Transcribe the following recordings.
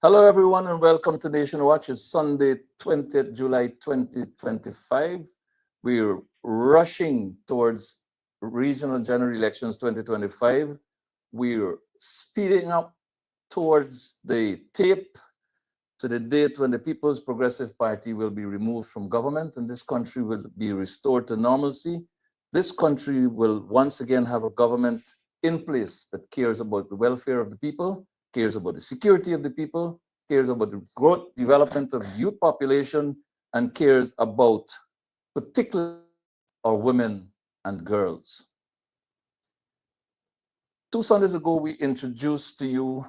Hello, everyone, and welcome to Nation Watch. It's Sunday, 20th July 2025. We're rushing towards regional general elections 2025. We're speeding up towards the tape to the date when the People's Progressive Party will be removed from government and this country will be restored to normalcy. This country will once again have a government in place that cares about the welfare of the people, cares about the security of the people, cares about the growth, development of youth population, and cares about particularly our women and girls. 2 Sundays ago, we introduced to you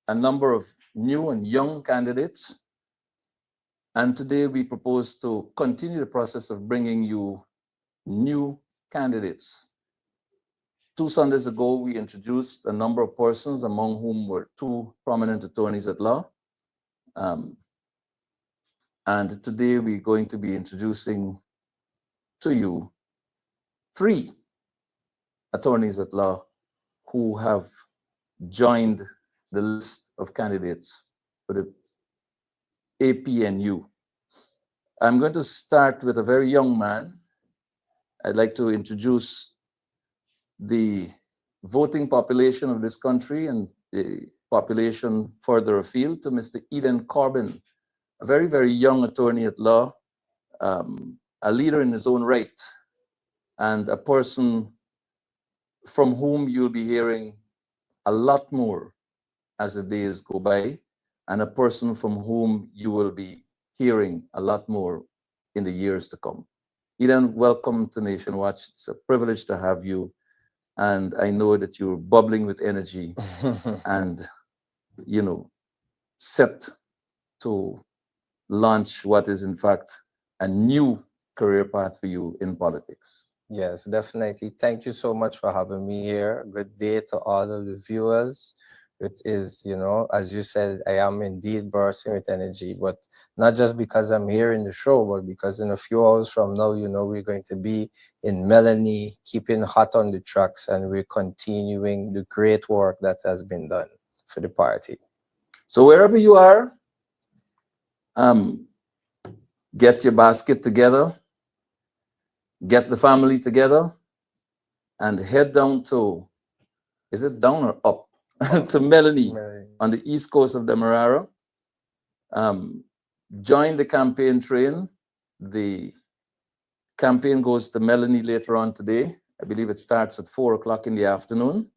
a number of new and young candidates. And today we propose to continue the process of bringing you new candidates. 2 Sundays ago, we introduced a number of persons, among whom were two prominent attorneys at law. And today we're going to be introducing to you three attorneys at law who have joined the list of candidates for the APNU. I'm going to start with a very young man. I'd like to introduce the voting population of this country and the population further afield to Mr. Eden Corbin, a very, very young attorney at law, a leader in his own right, and a person from whom you'll be hearing a lot more as the days go by, and a person from whom you will be hearing a lot more in the years to come. Eden, welcome to Nation Watch. It's a privilege to have you. And I know that you're bubbling with energy and, set to launch what is, in fact, a new career path for you in politics. Yes, definitely. Thank you so much for having me here. Good day to all of the viewers. It is, as you said, I am indeed bursting with energy, but not just because I'm here in the show, but because in a few hours from now, we're going to be in Melanie, keeping hot on the tracks, and we're continuing the great work that has been done for the party. So wherever you are, get your basket together, get the family together, and head down to, is it down or up? To Melanie on the east coast of Demerara. Join the campaign train. The campaign goes to Melanie later on today. I believe it starts at 4 o'clock in the afternoon.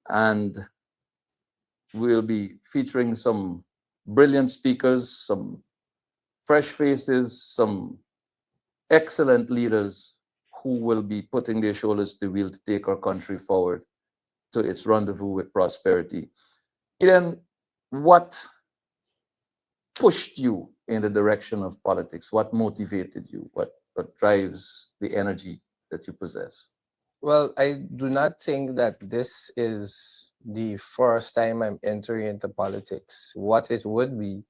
And we'll be featuring some brilliant speakers, some fresh faces, some excellent leaders who will be putting their shoulders to the wheel to take our country forward to its rendezvous with prosperity. Eden, what pushed you in the direction of politics? What motivated you? What drives the energy that you possess? Well, I do not think that this is the first time I'm entering into politics. What it would be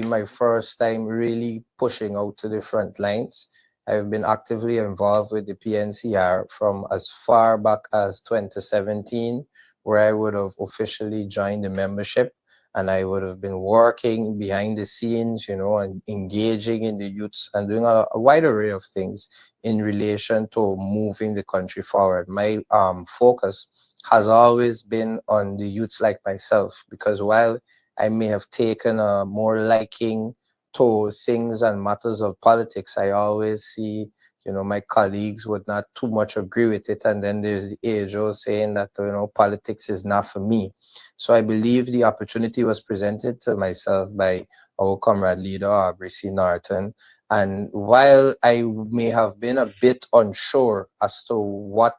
my first time really pushing out to the front lines. I've been actively involved with the PNCR from as far back as 2017, where I would have officially joined the membership, and I would have been working behind the scenes, and engaging in the youths and doing a wide array of things in relation to moving the country forward. My focus has always been on the youths like myself, because while I may have taken a more liking to things and matters of politics, I always see, my colleagues would not too much agree with it. And then there's the age-old saying that, politics is not for me. So I believe the opportunity was presented to myself by our comrade leader, Aubrey C. Norton. And while I may have been a bit unsure as to what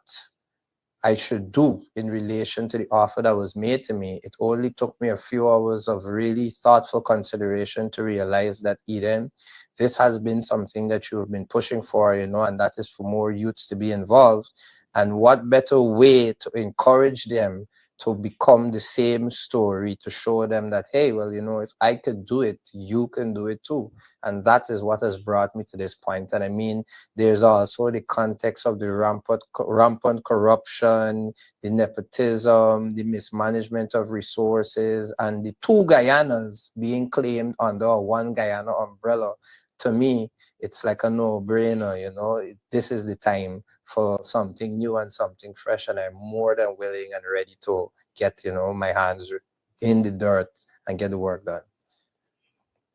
I should do in relation to the offer that was made to me, it only took me a few hours of really thoughtful consideration to realize that, Eden, this has been something that you have been pushing for, and that is for more youths to be involved. And what better way to encourage them to become the same story, to show them that, hey, well, you know, if I could do it, you can do it too. And that is what has brought me to this point. And I mean, there's also the context of the rampant corruption, the nepotism, the mismanagement of resources, and the two Guyanas being claimed under a one Guyana umbrella. To me, it's like a no-brainer, you know. This is the time for something new and something fresh, and I'm more than willing and ready to get, you know, my hands in the dirt and get the work done.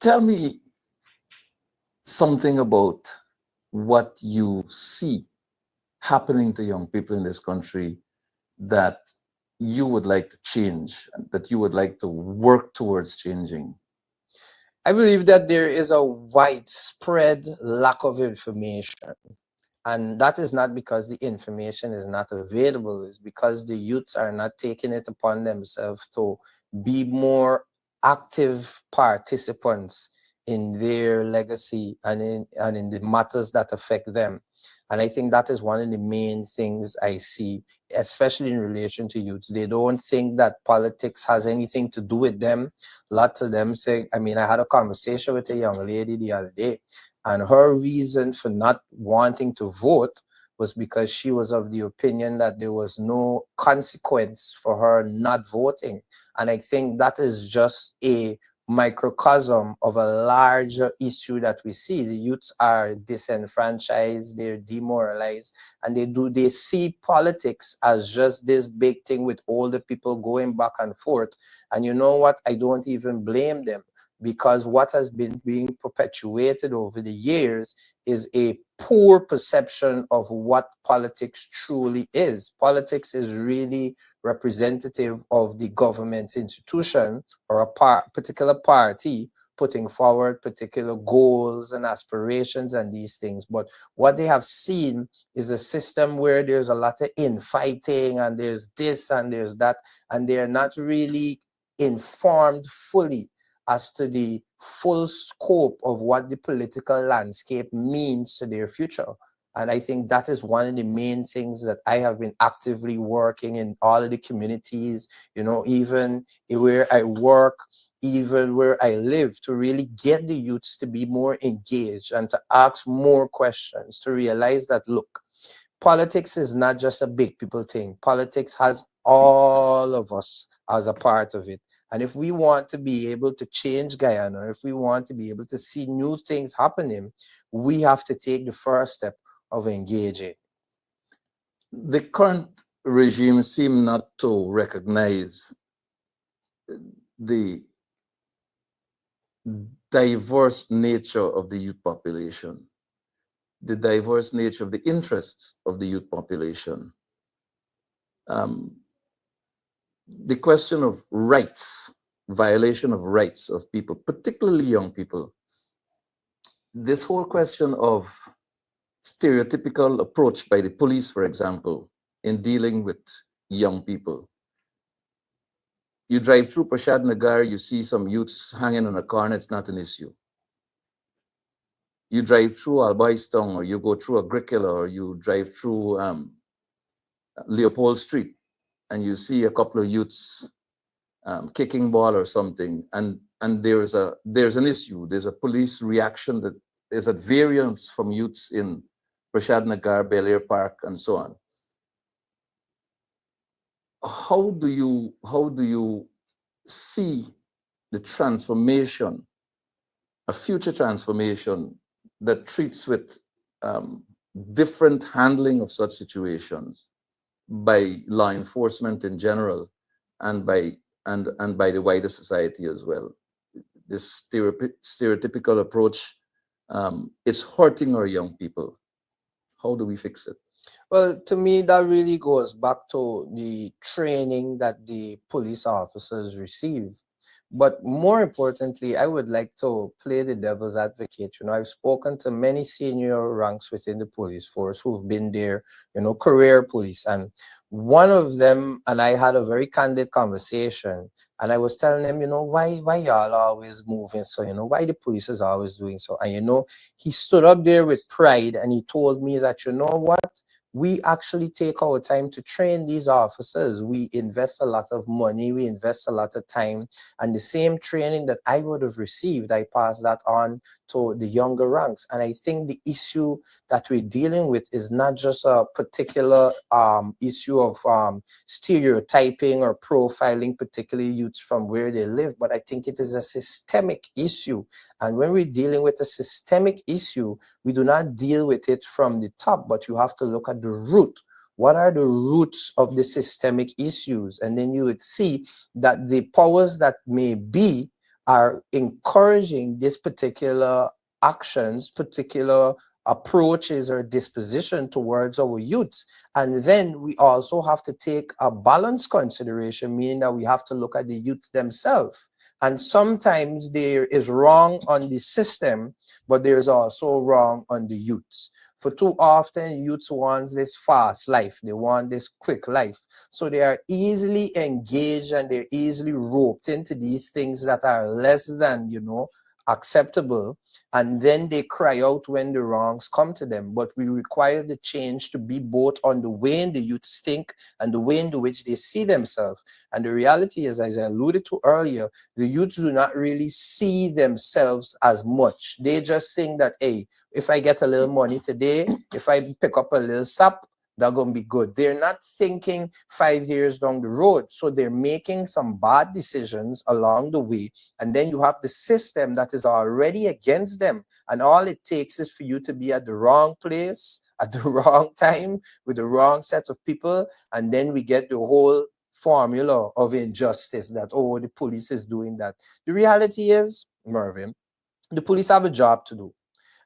Tell me something about what you see happening to young people in this country that you would like to change, that you would like to work towards changing. I believe that there is a widespread lack of information. And that is not because the information is not available, it's because the youths are not taking it upon themselves to be more active participants in their legacy and in the matters that affect them. And I think that is one of the main things I see, especially in relation to youths. They don't think that politics has anything to do with them. Lots of them say, I mean, I had a conversation with a young lady the other day, and her reason for not wanting to vote was because she was of the opinion that there was no consequence for her not voting. And I think that is just a microcosm of a larger issue that we see. The youths are disenfranchised, they're demoralized, and they see politics as just this big thing with all the people going back and forth. And you know what? I don't even blame them, because what has been being perpetuated over the years is a poor perception of what politics truly is. Politics is really representative of the government institution or a particular party putting forward particular goals and aspirations and these things. But what they have seen is a system where there's a lot of infighting and there's this and there's that, and they're not really informed fully as to the full scope of what the political landscape means to their future. And I think that is one of the main things that I have been actively working in all of the communities, you know, even where I work, even where I live, to really get the youths to be more engaged and to ask more questions, to realize that, look, politics is not just a big people thing. Politics has all of us as a part of it. And if we want to be able to change Guyana, if we want to be able to see new things happening, we have to take the first step of engaging. The current regime seem not to recognize the diverse nature of the youth population, the diverse nature of the interests of the youth population. The question of rights, violation of rights of people, particularly young people. This whole question of stereotypical approach by the police, for example, in dealing with young people. You drive through Prashad Nagar, you see some youths hanging on a corner, it's not an issue. You drive through Albaistong, or you go through Agricola, or you drive through Leopold Street, and you see a couple of youths kicking ball or something, and there's an issue. There's a police reaction that is at variance from youths in Prashad Nagar, Bel Air Park, and so on. How do you see the transformation, a future transformation that treats with different handling of such situations by law enforcement in general, and by the wider society as well? This stereotypical approach is hurting our young people. How do we fix it? Well, to me, that really goes back to the training that the police officers receive. But more importantly, I would like to play the devil's advocate. You know, I've spoken to many senior ranks within the police force who've been there, you know, career police. And one of them and I had a very candid conversation. And I was telling them, you know, why y'all always moving so, you know, why the police is always doing so. And, you know, he stood up there with pride and he told me that, you know what? we actually take our time to train these officers. We invest a lot of money, we invest a lot of time, and the same training that I would have received, I pass that on to the younger ranks. And I think the issue that we're dealing with is not just a particular issue of stereotyping or profiling particular youths from where they live, but I think it is a systemic issue. And when we're dealing with a systemic issue, we do not deal with it from the top, but you have to look at the root. What are the roots of the systemic issues? And then you would see that the powers that may be are encouraging this particular actions, particular approaches or disposition towards our youths. And then we also have to take a balanced consideration, meaning that we have to look at the youths themselves. And sometimes there is wrong on the system, but there's also wrong on the youths. For too often, youths want this fast life. They want this quick life. So they are easily engaged and they're easily roped into these things that are less than, acceptable. And then they cry out when the wrongs come to them. But we require the change to be both on the way in the youths think and the way in which they see themselves. And the reality is, as I alluded to earlier, the youths do not really see themselves as much. They just think that, hey, if I get a little money today, if I pick up a little sap, they're going to be good. They're not thinking 5 years down the road. So they're making some bad decisions along the way. And then you have the system that is already against them. And all it takes is for you to be at the wrong place, at the wrong time, with the wrong set of people. And then we get the whole formula of injustice that, oh, the police is doing that. The reality is, Mervyn, the police have a job to do.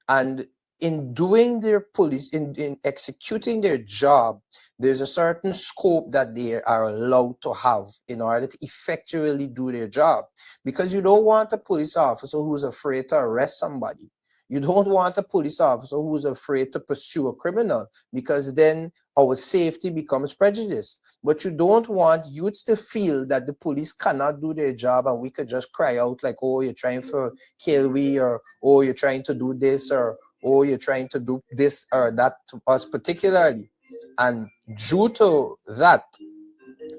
And in doing their police, in executing their job, there's a certain scope that they are allowed to have in order to effectually do their job. Because you don't want a police officer who's afraid to arrest somebody. You don't want a police officer who's afraid to pursue a criminal, because then our safety becomes prejudiced. But you don't want youths to feel that the police cannot do their job and we could just cry out like, oh, you're trying to kill me, or oh, you're trying to do this, or oh, you're trying to do this or that to us particularly. And due to that,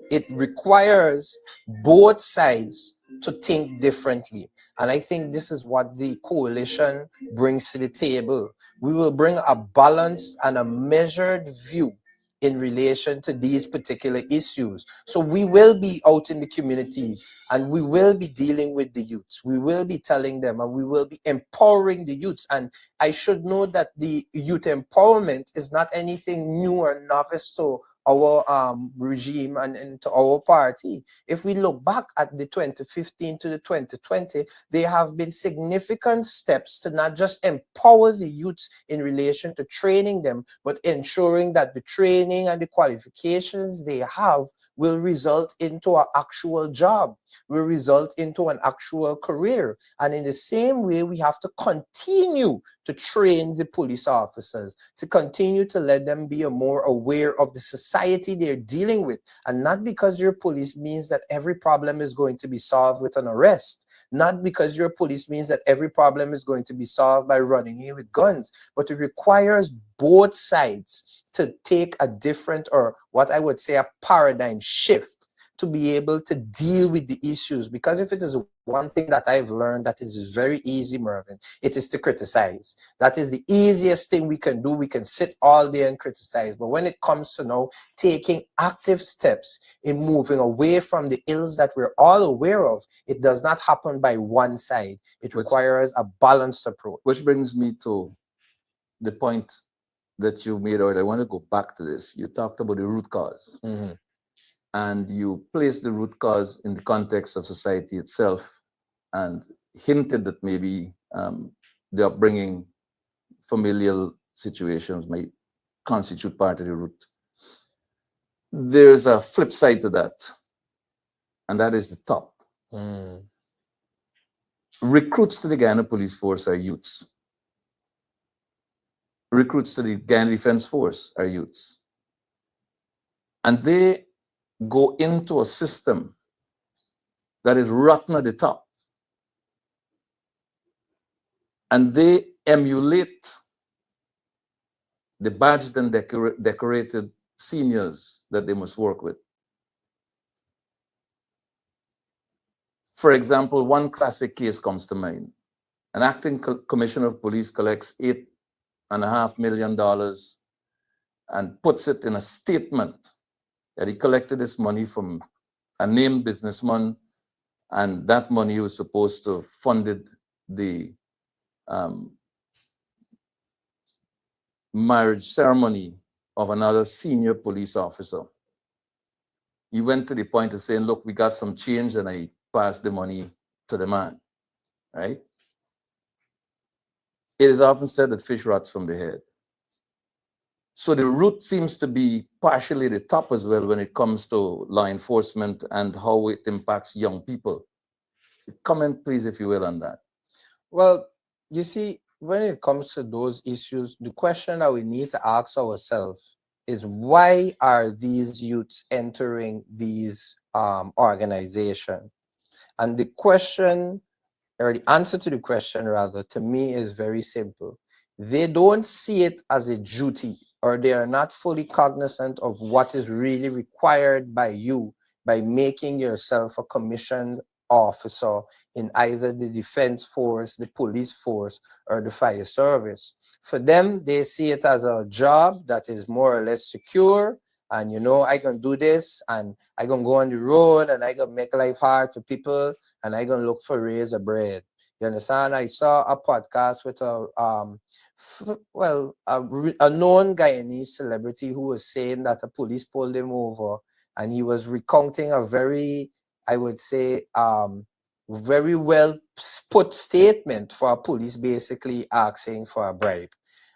it requires both sides to think differently. And I think this is what the coalition brings to the table. We will bring a balanced and a measured view in relation to these particular issues. So we will be out in the communities and we will be dealing with the youths. We will be telling them and we will be empowering the youths. And I should know that the youth empowerment is not anything new or novice to our regime and to our party. If we look back at the 2015 to the 2020, there have been significant steps to not just empower the youths in relation to training them, but ensuring that the training and the qualifications they have will result into an actual job, will result into an actual career. And in the same way, we have to continue to train the police officers, to continue to let them be more aware of the society they're dealing with. And not because you're police means that every problem is going to be solved with an arrest. Not because you're police means that every problem is going to be solved by running in with guns. But it requires both sides to take a different, or what I would say, a paradigm shift to be able to deal with the issues. Because if it is one thing that I've learned that is very easy, Mervyn, it is to criticize. That is the easiest thing we can do. We can sit all day and criticize. But when it comes to now taking active steps in moving away from the ills that we're all aware of, it does not happen by one side. It requires a balanced approach. Which brings me to the point that you made earlier. I want to go back to this. You talked about the root cause. Mm-hmm. And you place the root cause in the context of society itself and hinted that maybe the upbringing, familial situations might constitute part of the root. There's a flip side to that, and that is the top. Recruits to the Ghana Police Force are youths. Recruits to the Ghana Defense Force are youths. And they go into a system that is rotten at the top. And they emulate the badged and decorated seniors that they must work with. For example, one classic case comes to mind. An acting commissioner of police collects $8.5 million and puts it in a statement that he collected this money from a named businessman, and that money was supposed to have funded the marriage ceremony of another senior police officer. He went to the point of saying, look, we got some change, and I passed the money to the man, right? It is often said that fish rots from the head. So the root seems to be partially the top as well when it comes to law enforcement and how it impacts young people. Comment, please, if you will, on that. Well, you see, when it comes to those issues, the question that we need to ask ourselves is, why are these youths entering these organizations? And the question, or the answer to the question rather, to me is very simple. They don't see it as a duty, or they are not fully cognizant of what is really required by you by making yourself a commissioned officer in either the defense force, the police force, or the fire service. For them, they see it as a job that is more or less secure, and you know, I can do this, and I can go on the road, and I can make life hard for people, and I can look for raise of bread. You understand? I saw a podcast with a known Guyanese celebrity who was saying that a police pulled him over, and he was recounting a very, I would say, very well put statement for a police basically asking for a bribe.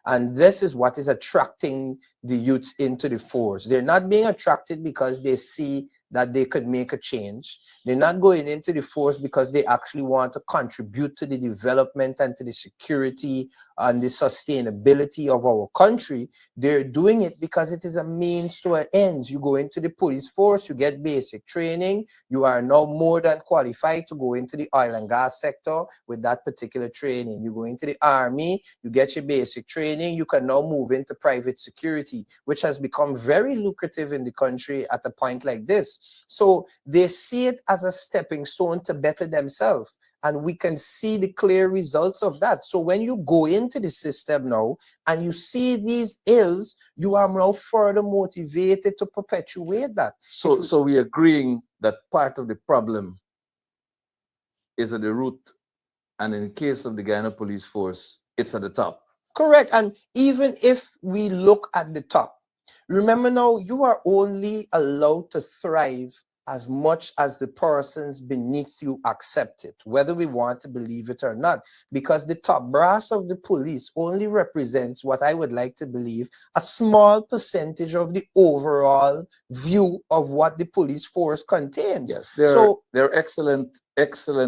And this is what is attracting the youths into the force. They're not being attracted because they see that they could make a change. They're not going into the force because they actually want to contribute to the development and to the security and the sustainability of our country. They're doing it because it is a means to an end. You go into the police force, you get basic training. You are now more than qualified to go into the oil and gas sector with that particular training. You go into the army, you get your basic training. You can now move into private security, which has become very lucrative in the country at a point like this. So they see it as a stepping stone to better themselves. And we can see the clear results of that. So when you go into the system now and you see these ills, you are now further motivated to perpetuate that. So we're agreeing that part of the problem is at the root, and in the case of the Guyana Police Force, it's at the top. Correct. And even if we look at the top, remember now, you are only allowed to thrive as much as the persons beneath you accept it, whether we want to believe it or not, because the top brass of the police only represents what I would like to believe a small percentage of the overall view of what the police force contains. Yes, they're excellent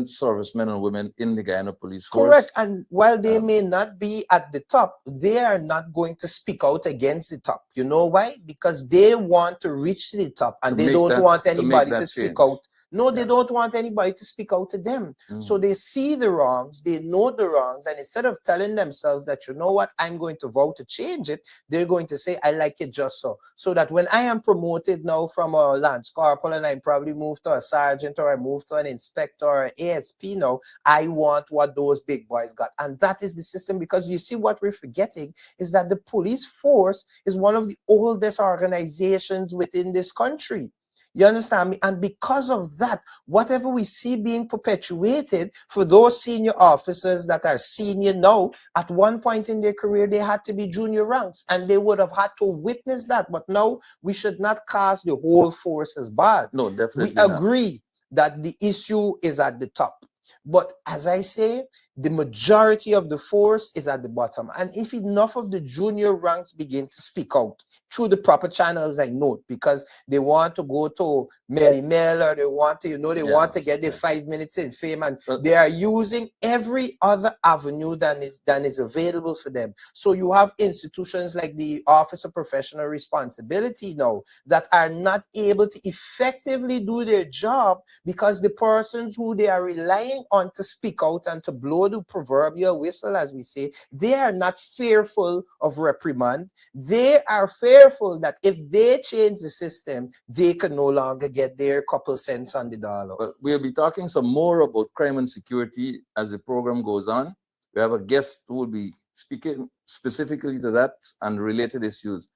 servicemen and women in the Guyana Police Force. Correct. And while they may not be at the top, they are not going to speak out against the top. You know why? Because they want to reach to the top, and they don't want anybody to speak out. No, they don't want anybody to speak out to them. So they see the wrongs, they know the wrongs, and instead of telling themselves that, you know what, I'm going to vote to change it, they're going to say, I like it just so. So that when I am promoted now from a lance corporal and I probably move to a sergeant, or I move to an inspector or an ASP now, I want what those big boys got. And that is the system, because you see what we're forgetting is that the police force is one of the oldest organizations within this country. You understand me? And because of that, whatever we see being perpetuated for those senior officers that are senior now, at one point in their career, they had to be junior ranks, and they would have had to witness that. But now we should not cast the whole force as bad. No, definitely We agree that the issue is at the top. But as I say, the majority of the force is at the bottom. And if enough of the junior ranks begin to speak out through the proper channels, I note, because they want to go to Mary Mel, or they want to, want to get their 5 minutes in fame, and they are using every other avenue than is available for them. So you have institutions like the Office of Professional Responsibility now that are not able to effectively do their job because the persons who they are relying on to speak out and to blow the proverbial whistle, as we say. They are not fearful of reprimand. They are fearful that if they change the system, they can no longer get their couple cents on the dollar. Well, we'll be talking some more about crime and security as the program goes on. We have a guest who will be speaking specifically to that and related issues.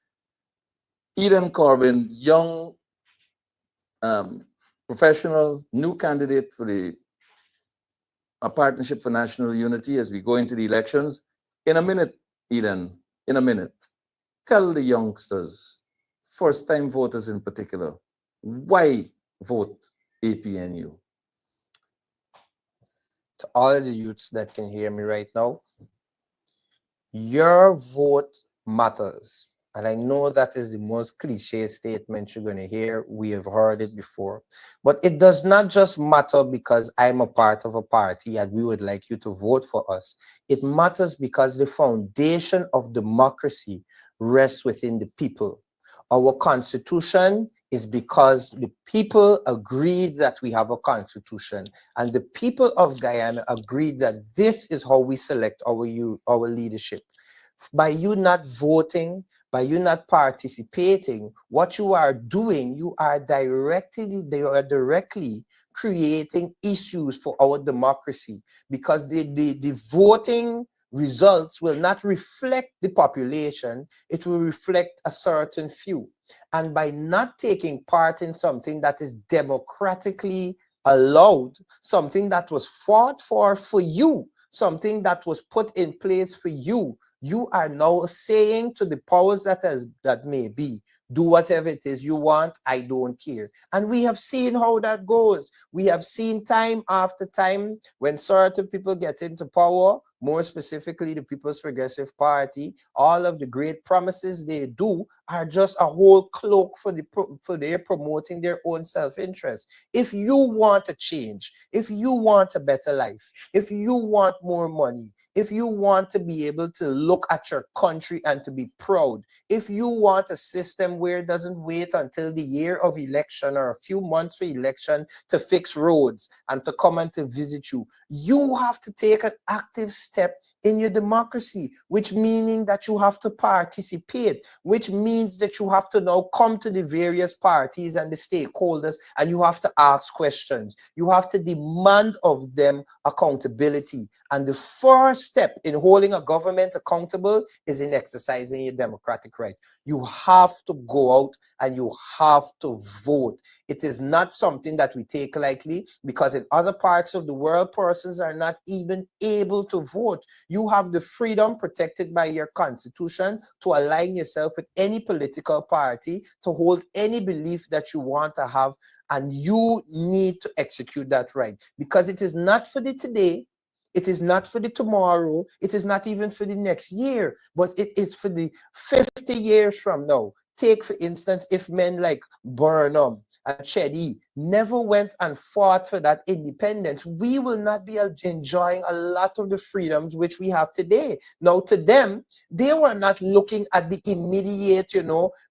Eden Corbin, young professional, new candidate for a Partnership for National Unity as we go into the elections. In a minute, Eden, in a minute, tell the youngsters, first-time voters in particular, why vote APNU? To all of the youths that can hear me right now, your vote matters. And I know that is the most cliche statement you're going to hear. We have heard it before. But it does not just matter because I'm a part of a party and we would like you to vote for us. It matters because the foundation of democracy rests within the people. Our constitution is because the people agreed that we have a constitution, and the people of Guyana agreed that this is how we select our leadership. By you not voting, by you not participating, what you are doing, you are directly creating issues for our democracy, because the voting results will not reflect the population, it will reflect a certain few. And by not taking part in something that is democratically allowed, something that was fought for you, something that was put in place for you, you are now saying to the powers that may be, do whatever it is you want, I don't care. And we have seen how that goes. We have seen time after time when certain people get into power, more specifically the People's Progressive Party, all of the great promises they do are just a whole cloak for their promoting their own self-interest. If you want a change, if you want a better life, if you want more money, if you want to be able to look at your country and to be proud, if you want a system where it doesn't wait until the year of election or a few months for election to fix roads and to come and to visit you, you have to take an active step in your democracy, which meaning that you have to participate, which means that you have to now come to the various parties and the stakeholders and you have to ask questions. You have to demand of them accountability. And the first step in holding a government accountable is in exercising your democratic right. You have to go out and you have to vote. It is not something that we take lightly, because in other parts of the world, persons are not even able to vote. You have the freedom protected by your constitution to align yourself with any political party, to hold any belief that you want to have, and you need to execute that right, because it is not for the today, it is not for the tomorrow, it is not even for the next year, but it is for the 50 years from now. Take, for instance, if men like Burnham and Chedi never went and fought for that independence, we will not be enjoying a lot of the freedoms which we have today. Now, to them, they were not looking at the immediate,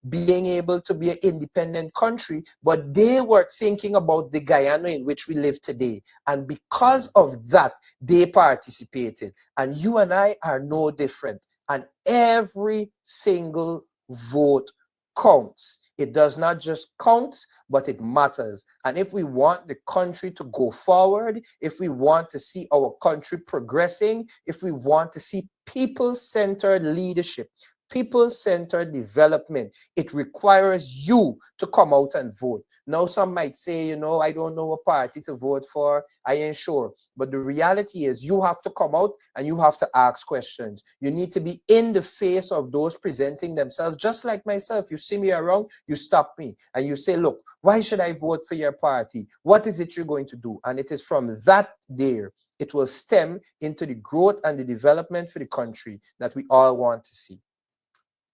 being able to be an independent country, but they were thinking about the Guyana in which we live today. And because of that, they participated. And you and I are no different. And every single vote counts. It does not just count, but it matters. And if we want the country to go forward, if we want to see our country progressing, if we want to see people-centered leadership, people-centered development, it requires you to come out and vote. Now, some might say, I don't know a party to vote for, I ain't sure. But the reality is you have to come out and you have to ask questions. You need to be in the face of those presenting themselves, just like myself. You see me around, you stop me and you say, look, why should I vote for your party? What is it you're going to do? And it is from that there, it will stem into the growth and the development for the country that we all want to see.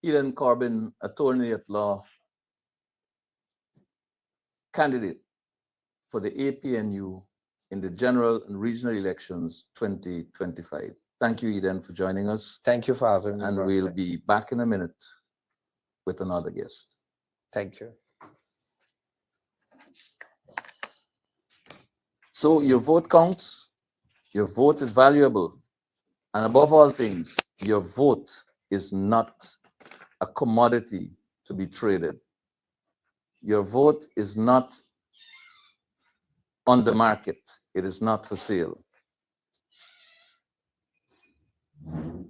Eden Corbin, attorney at law, candidate for the APNU in the general and regional elections 2025. Thank you, Eden, for joining us. Thank you for having me. And we'll be back in a minute with another guest. Thank you. So your vote counts. Your vote is valuable. And above all things, your vote is not a commodity to be traded. Your vote is not on the market. It is not for sale.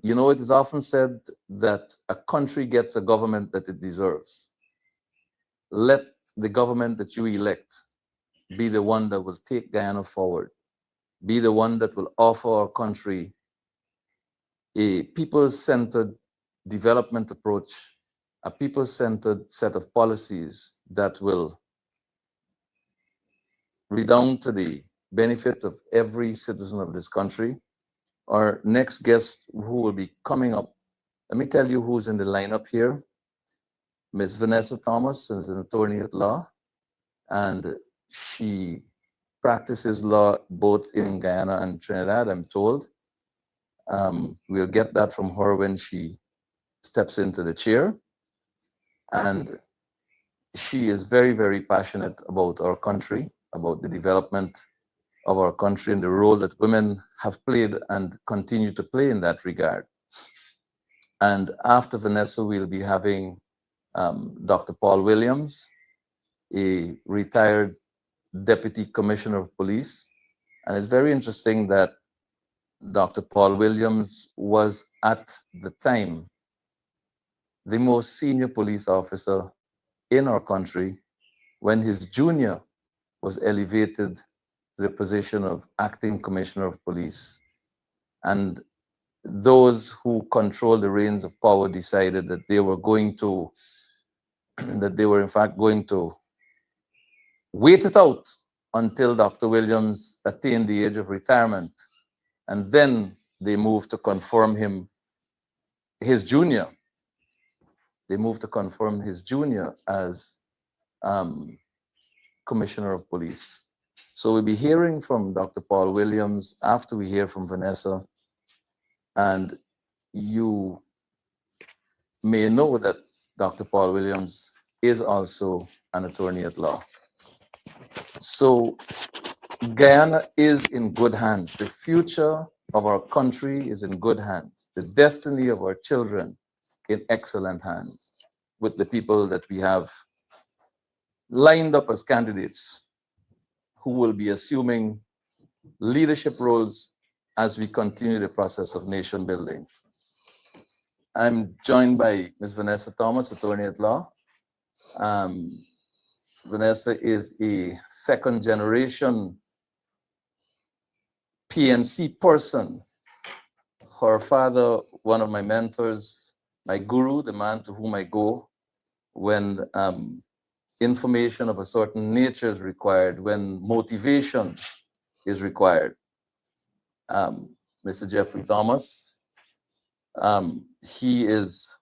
You know, it is often said that a country gets a government that it deserves. Let the government that you elect be the one that will take Guyana forward, be the one that will offer our country a people-centered development approach, a people-centered set of policies that will redound to the benefit of every citizen of this country. Our next guest who will be coming up, let me tell you who's in the lineup here. Ms. Vanessa Thomas is an attorney at law, and she practices law both in Guyana and Trinidad, I'm told. We'll get that from her when she steps into the chair. And she is very, very passionate about our country, about the development of our country and the role that women have played and continue to play in that regard. And after Vanessa, we'll be having Dr. Paul Williams, a retired Deputy Commissioner of Police. And it's very interesting that Dr. Paul Williams was at the time the most senior police officer in our country when his junior was elevated to the position of acting commissioner of police. And those who control the reins of power decided that they were going to, that they were in fact going to wait it out until Dr. Williams attained the age of retirement. And then they moved to confirm him, his junior. They moved to confirm his junior as Commissioner of Police. So we'll be hearing from Dr. Paul Williams after we hear from Vanessa. And you may know that Dr. Paul Williams is also an attorney at law. So Guyana is in good hands. The future of our country is in good hands. The destiny of our children in excellent hands with the people that we have lined up as candidates who will be assuming leadership roles as we continue the process of nation building. I'm joined by Ms. Vanessa Thomas, attorney at law. Vanessa is a second generation PNC person. Her father, one of my mentors, my guru, the man to whom I go when information of a certain nature is required, when motivation is required. Mr. Jeffrey Thomas, he is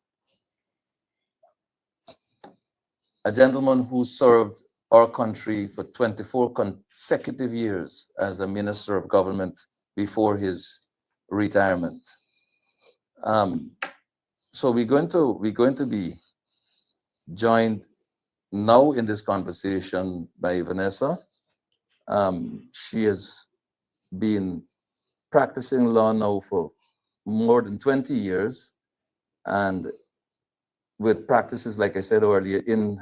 a gentleman who served our country for 24 consecutive years as a minister of government before his retirement. So we're going to be joined now in this conversation by Vanessa. She has been practicing law now for more than 20 years, and with practices, like I said earlier, in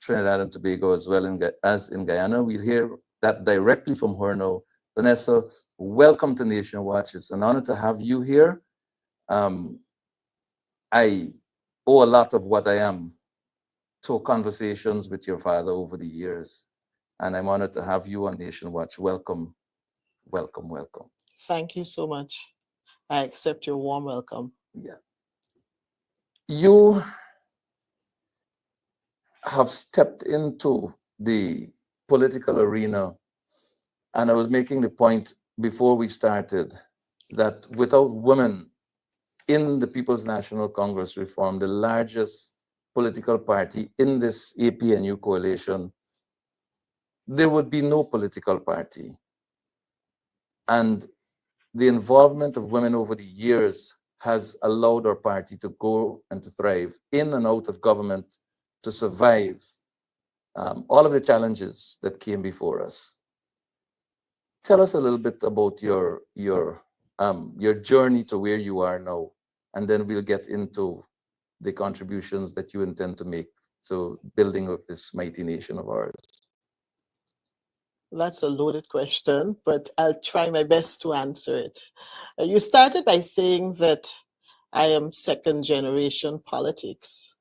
Trinidad and Tobago as well as in Guyana. We'll hear that directly from her now. Vanessa, welcome to Nation Watch. It's an honor to have you here. I owe a lot of what I am to conversations with your father over the years, and I'm honored to have you on Nation Watch. Welcome, welcome, welcome. Thank you so much. I accept your warm welcome. Yeah. You have stepped into the political arena, and I was making the point before we started that without women in the People's National Congress reform, the largest political party in this APNU coalition, there would be no political party. And the involvement of women over the years has allowed our party to go and to thrive in and out of government, to survive all of the challenges that came before us. Tell us a little bit about your your journey to where you are now, and then we'll get into the contributions that you intend to make to building of this mighty nation of ours. That's a loaded question, but I'll try my best to answer it. You started by saying that I am second generation politics,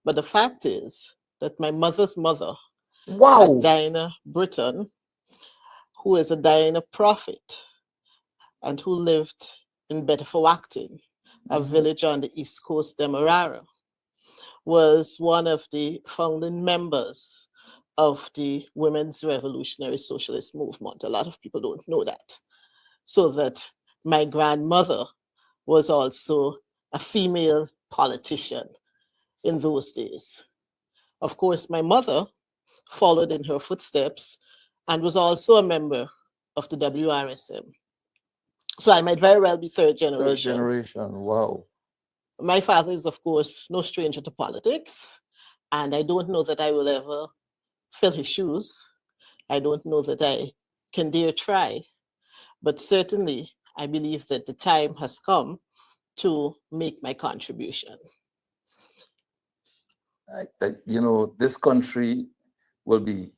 but the fact is that my mother's mother, a Wow. Diana Britton, who is a Diana prophet and who lived in Bedford-Acton, a village on the East Coast, Demerara, was one of the founding members of the Women's Revolutionary Socialist Movement. A lot of people don't know that. So that my grandmother was also a female politician in those days. Of course, my mother followed in her footsteps and was also a member of the WRSM. So I might very well be third Third generation. generation. Wow. My father is, of course, no stranger to politics, and I don't know that I will ever fill his shoes. I don't know that I can dare try, but certainly I believe that the time has come to make my contribution. This country will be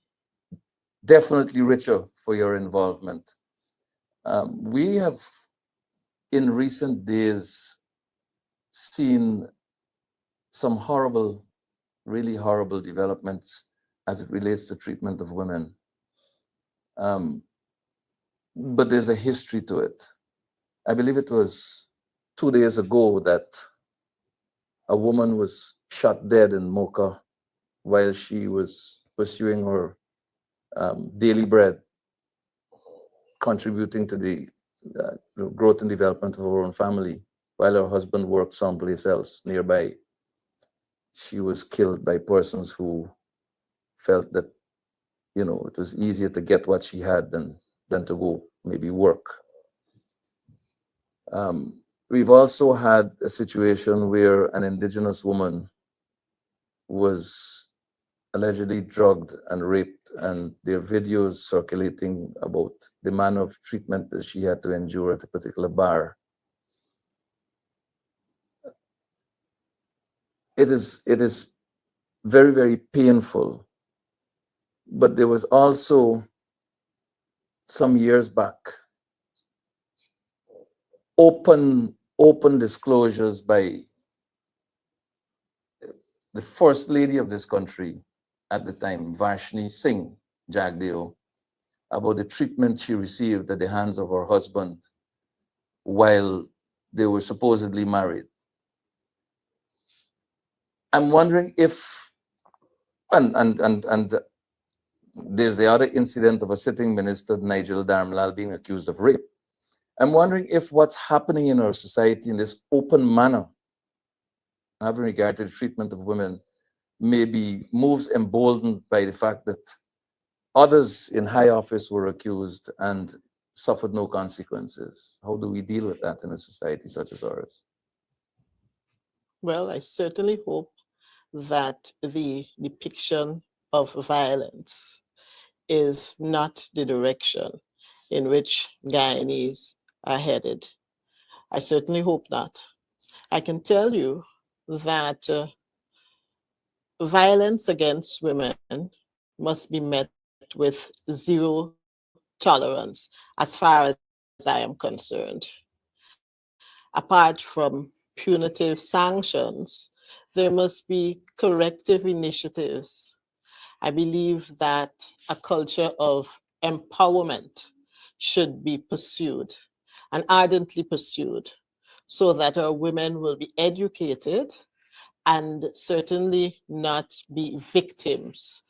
definitely richer for your involvement. We have, in recent days, seen some horrible, really horrible developments as it relates to treatment of women. But there's a history to it. I believe it was 2 days ago that a woman was shot dead in Mocha while she was pursuing her daily bread, contributing to the growth and development of her own family, while her husband worked someplace else nearby. She was killed by persons who felt that, it was easier to get what she had than to go maybe work. We've also had a situation where an indigenous woman was allegedly drugged and raped, and there are videos circulating about the manner of treatment that she had to endure at a particular bar. It is very, very painful. But there was also, some years back, open disclosures by the first lady of this country at the time, Vashni Singh Jagdeo, about the treatment she received at the hands of her husband while they were supposedly married. I'm wondering if, and there's the other incident of a sitting minister, Nigel Darmlal, being accused of rape. I'm wondering if what's happening in our society in this open manner, having regard to the treatment of women, maybe moves emboldened by the fact that others in high office were accused and suffered no consequences. How do we deal with that in a society such as ours? Well, I certainly hope that the depiction of violence is not the direction in which Guyanese are headed. I certainly hope not. I can tell you that violence against women must be met with zero tolerance as far as I am concerned. Apart from punitive sanctions, there must be corrective initiatives. I believe that a culture of empowerment should be pursued and ardently pursued so that our women will be educated and certainly not be victims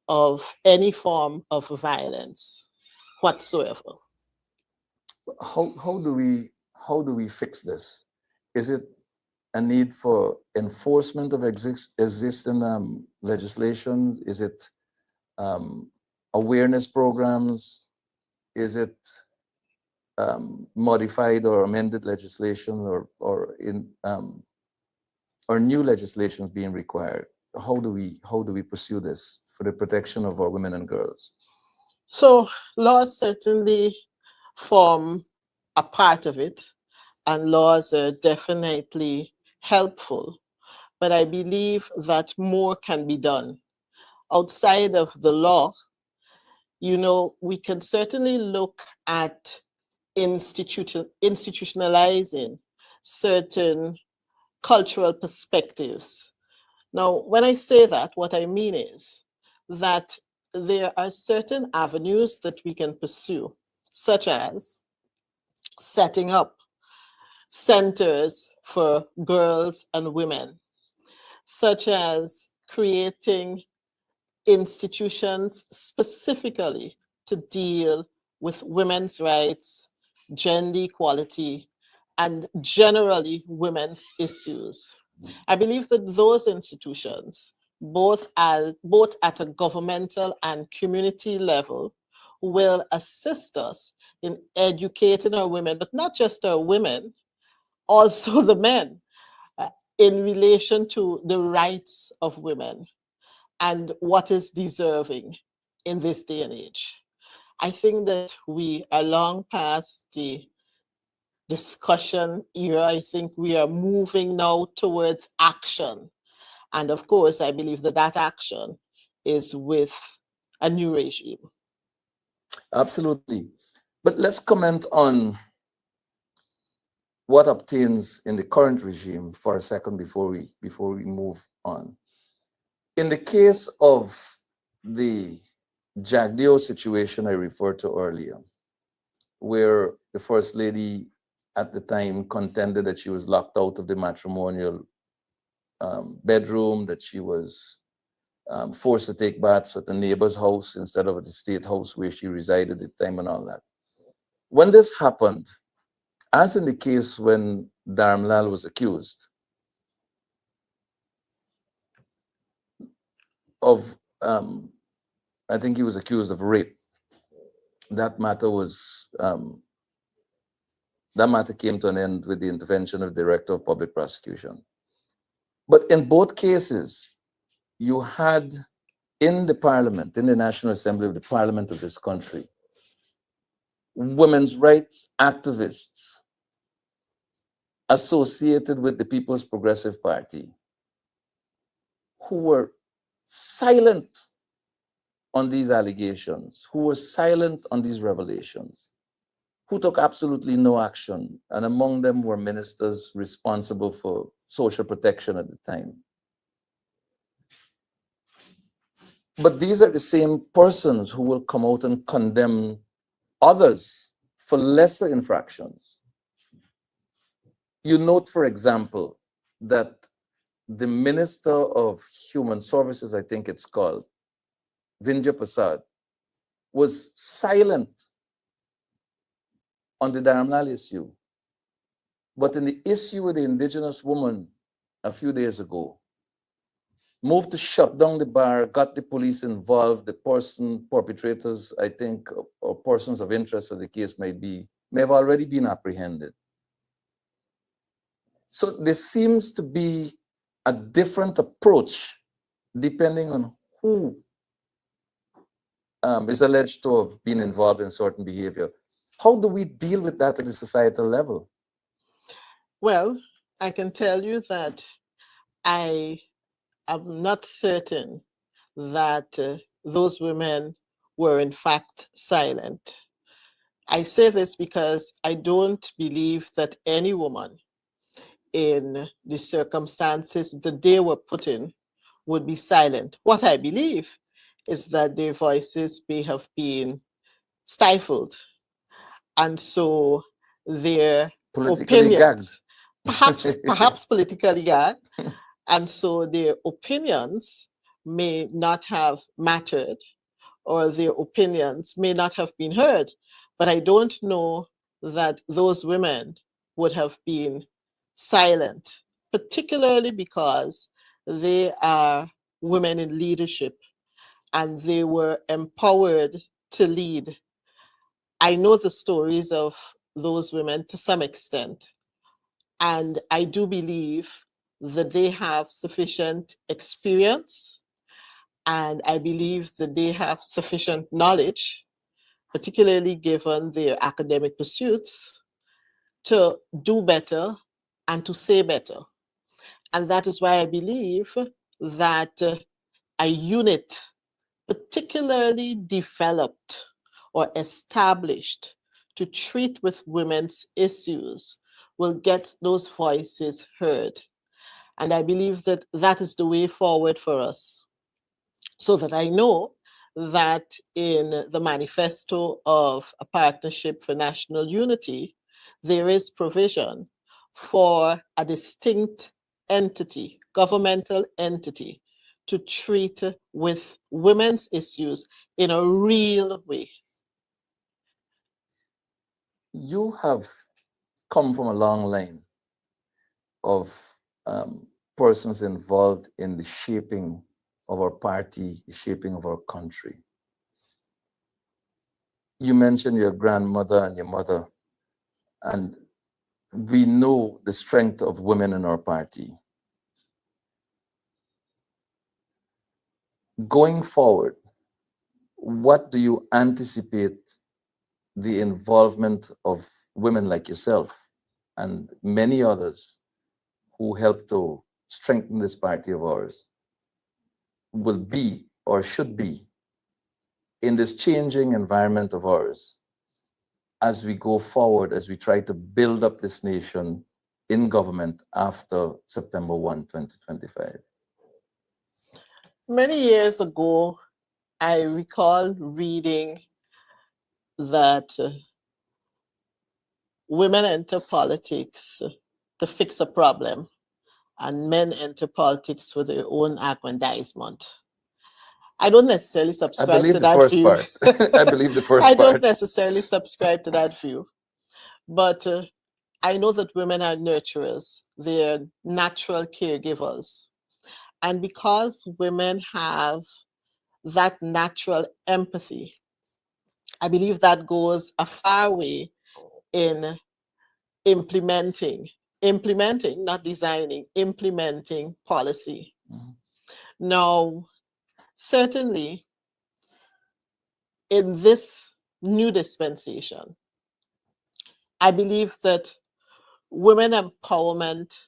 of any form of violence whatsoever. How do we fix this? Is it a need for enforcement of existing legislation? Is it awareness programs? Is it modified or amended legislation, or new legislation being required? How do we pursue this for the protection of our women and girls? So laws certainly form a part of it, and laws are definitely helpful, but I believe that more can be done. Outside of the law, we can certainly look at institutionalizing certain cultural perspectives. Now, when I say that, what I mean is that there are certain avenues that we can pursue, such as setting up centers for girls and women, such as creating institutions specifically to deal with women's rights, gender equality, and generally women's issues. I believe that those institutions, both at a governmental and community level, will assist us in educating our women, but not just our women, also the men, uh, in relation to the rights of women and what is deserving in this day and age. I think that we are long past the discussion era. I think we are moving now towards action. And of course, I believe that that action is with a new regime. Absolutely. But let's comment on what obtains in the current regime for a second before we move on. In the case of the Jagdeo situation I referred to earlier, where the First Lady at the time contended that she was locked out of the matrimonial bedroom, that she was forced to take baths at a neighbor's house instead of at the state house where she resided at the time and all that. When this happened, as in the case when Dharamlal was accused of, I think he was accused of rape. That matter came to an end with the intervention of the Director of Public Prosecution. But in both cases, you had in the parliament, in the National Assembly of the Parliament of this country, women's rights activists associated with the People's Progressive Party who were silent on these allegations, who were silent on these revelations, who took absolutely no action, and among them were ministers responsible for social protection at the time. But these are the same persons who will come out and condemn others for lesser infractions. You note, for example, that the Minister of Human Services, I think it's called, Vinjay Prasad, was silent on the Dharamlal issue. But in the issue with the indigenous woman a few days ago, moved to shut down the bar, got the police involved, the perpetrators, I think, or persons of interest as the case may be, may have already been apprehended. So there seems to be a different approach depending on who is alleged to have been involved in certain behavior. How do we deal with that at the societal level? Well, I can tell you that I am not certain that those women were in fact silent. I say this because I don't believe that any woman in the circumstances that they were put in would be silent. What I believe is that their voices may have been stifled, and so their Politically gagged. opinions, perhaps politically gagged, and so their opinions may not have mattered, or their opinions may not have been heard. But I don't know that those women would have been silent, particularly because they are women in leadership and they were empowered to lead. I know the stories of those women to some extent, and I do believe that they have sufficient experience, and I believe that they have sufficient knowledge, particularly given their academic pursuits, to do better and to say better. And that is why I believe that a unit particularly developed or established to treat with women's issues will get those voices heard. And I believe that that is the way forward for us. So that I know that in the manifesto of a Partnership for National Unity, there is provision for a distinct entity, governmental entity, to treat with women's issues in a real way. You have come from a long line of persons involved in the shaping of our party, the shaping of our country. You mentioned your grandmother and your mother, and we know the strength of women in our party. Going forward, what do you anticipate the involvement of women like yourself and many others who help to strengthen this party of ours will be or should be in this changing environment of ours as we go forward, as we try to build up this nation in government after September 1, 2025? Many years ago, I recall reading that women enter politics to fix a problem, and men enter politics for their own aggrandizement. I don't necessarily I subscribe believe to the that first view. part. I believe the first I don't part. necessarily subscribe to that view. But I know that women are nurturers, they're natural caregivers. And because women have that natural empathy, I believe that goes a far way in implementing, not designing, implementing policy. Mhm. Now, certainly in this new dispensation, I believe that women empowerment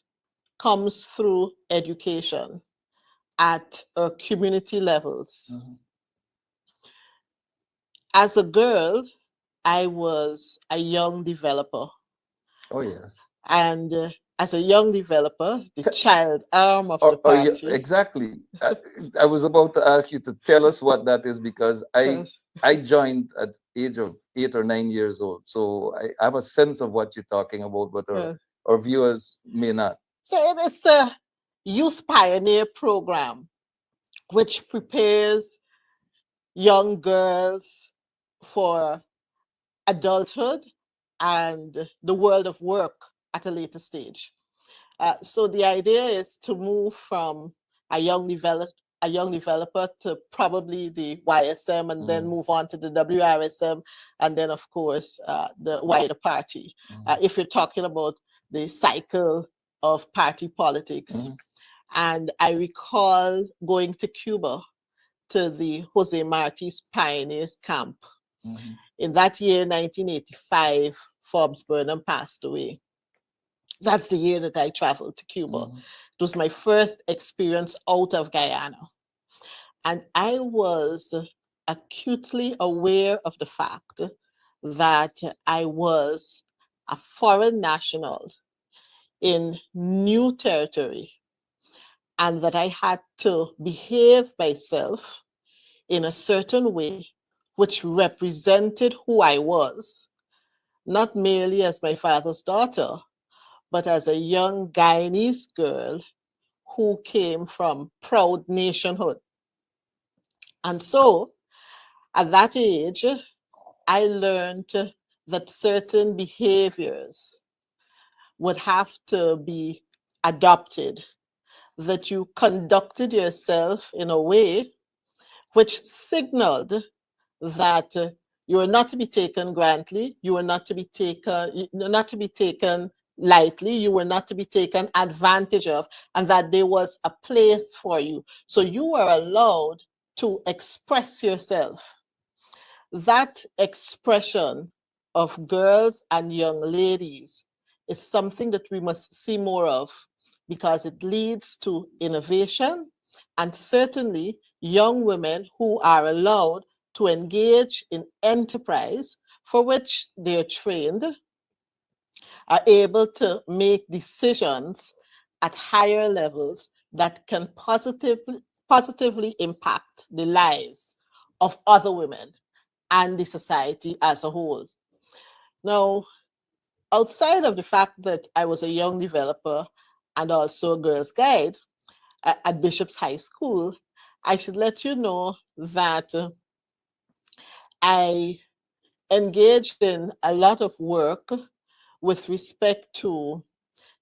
comes through education at community levels. Mhm. As a girl, I was a young developer. Oh, yes. And as a young developer, the Te- child arm of the Yeah, party. exactly. I was about to ask you to tell us what that is because Yes. I joined at age of 8 or 9 years old, so I have a sense of what you're talking about, but Yes. our viewers may not. So it's a youth pioneer program which prepares young girls for adulthood and the world of work at a later stage. So the idea is to move from a young developer to probably the YSM and then move on to the WRSM and then of course the wider party. If you're talking about the cycle of party politics. And I recall going to Cuba to the Jose Marti's Pioneers Camp. In that year, 1985, Forbes Burnham passed away. That's the year that I traveled to Cuba. It was my first experience out of Guyana. And I was acutely aware of the fact that I was a foreign national in new territory and that I had to behave myself in a certain way which represented who I was, not merely as my father's daughter, but as a young Guyanese girl who came from proud nationhood. And so at that age, I learned that certain behaviors would have to be adopted, that you conducted yourself in a way which signaled that you were not to be taken grantly, you were not to be taken lightly, you were not to be taken advantage of, and that there was a place for you. So you were allowed to express yourself. That expression of girls and young ladies is something that we must see more of because it leads to innovation and certainly young women who are allowed to engage in enterprise for which they're trained are able to make decisions at higher levels that can positively impact the lives of other women and the society as a whole. Now, outside of the fact that I was a young developer and also a girls' guide at Bishop's High School, I should let you know that I engaged in a lot of work with respect to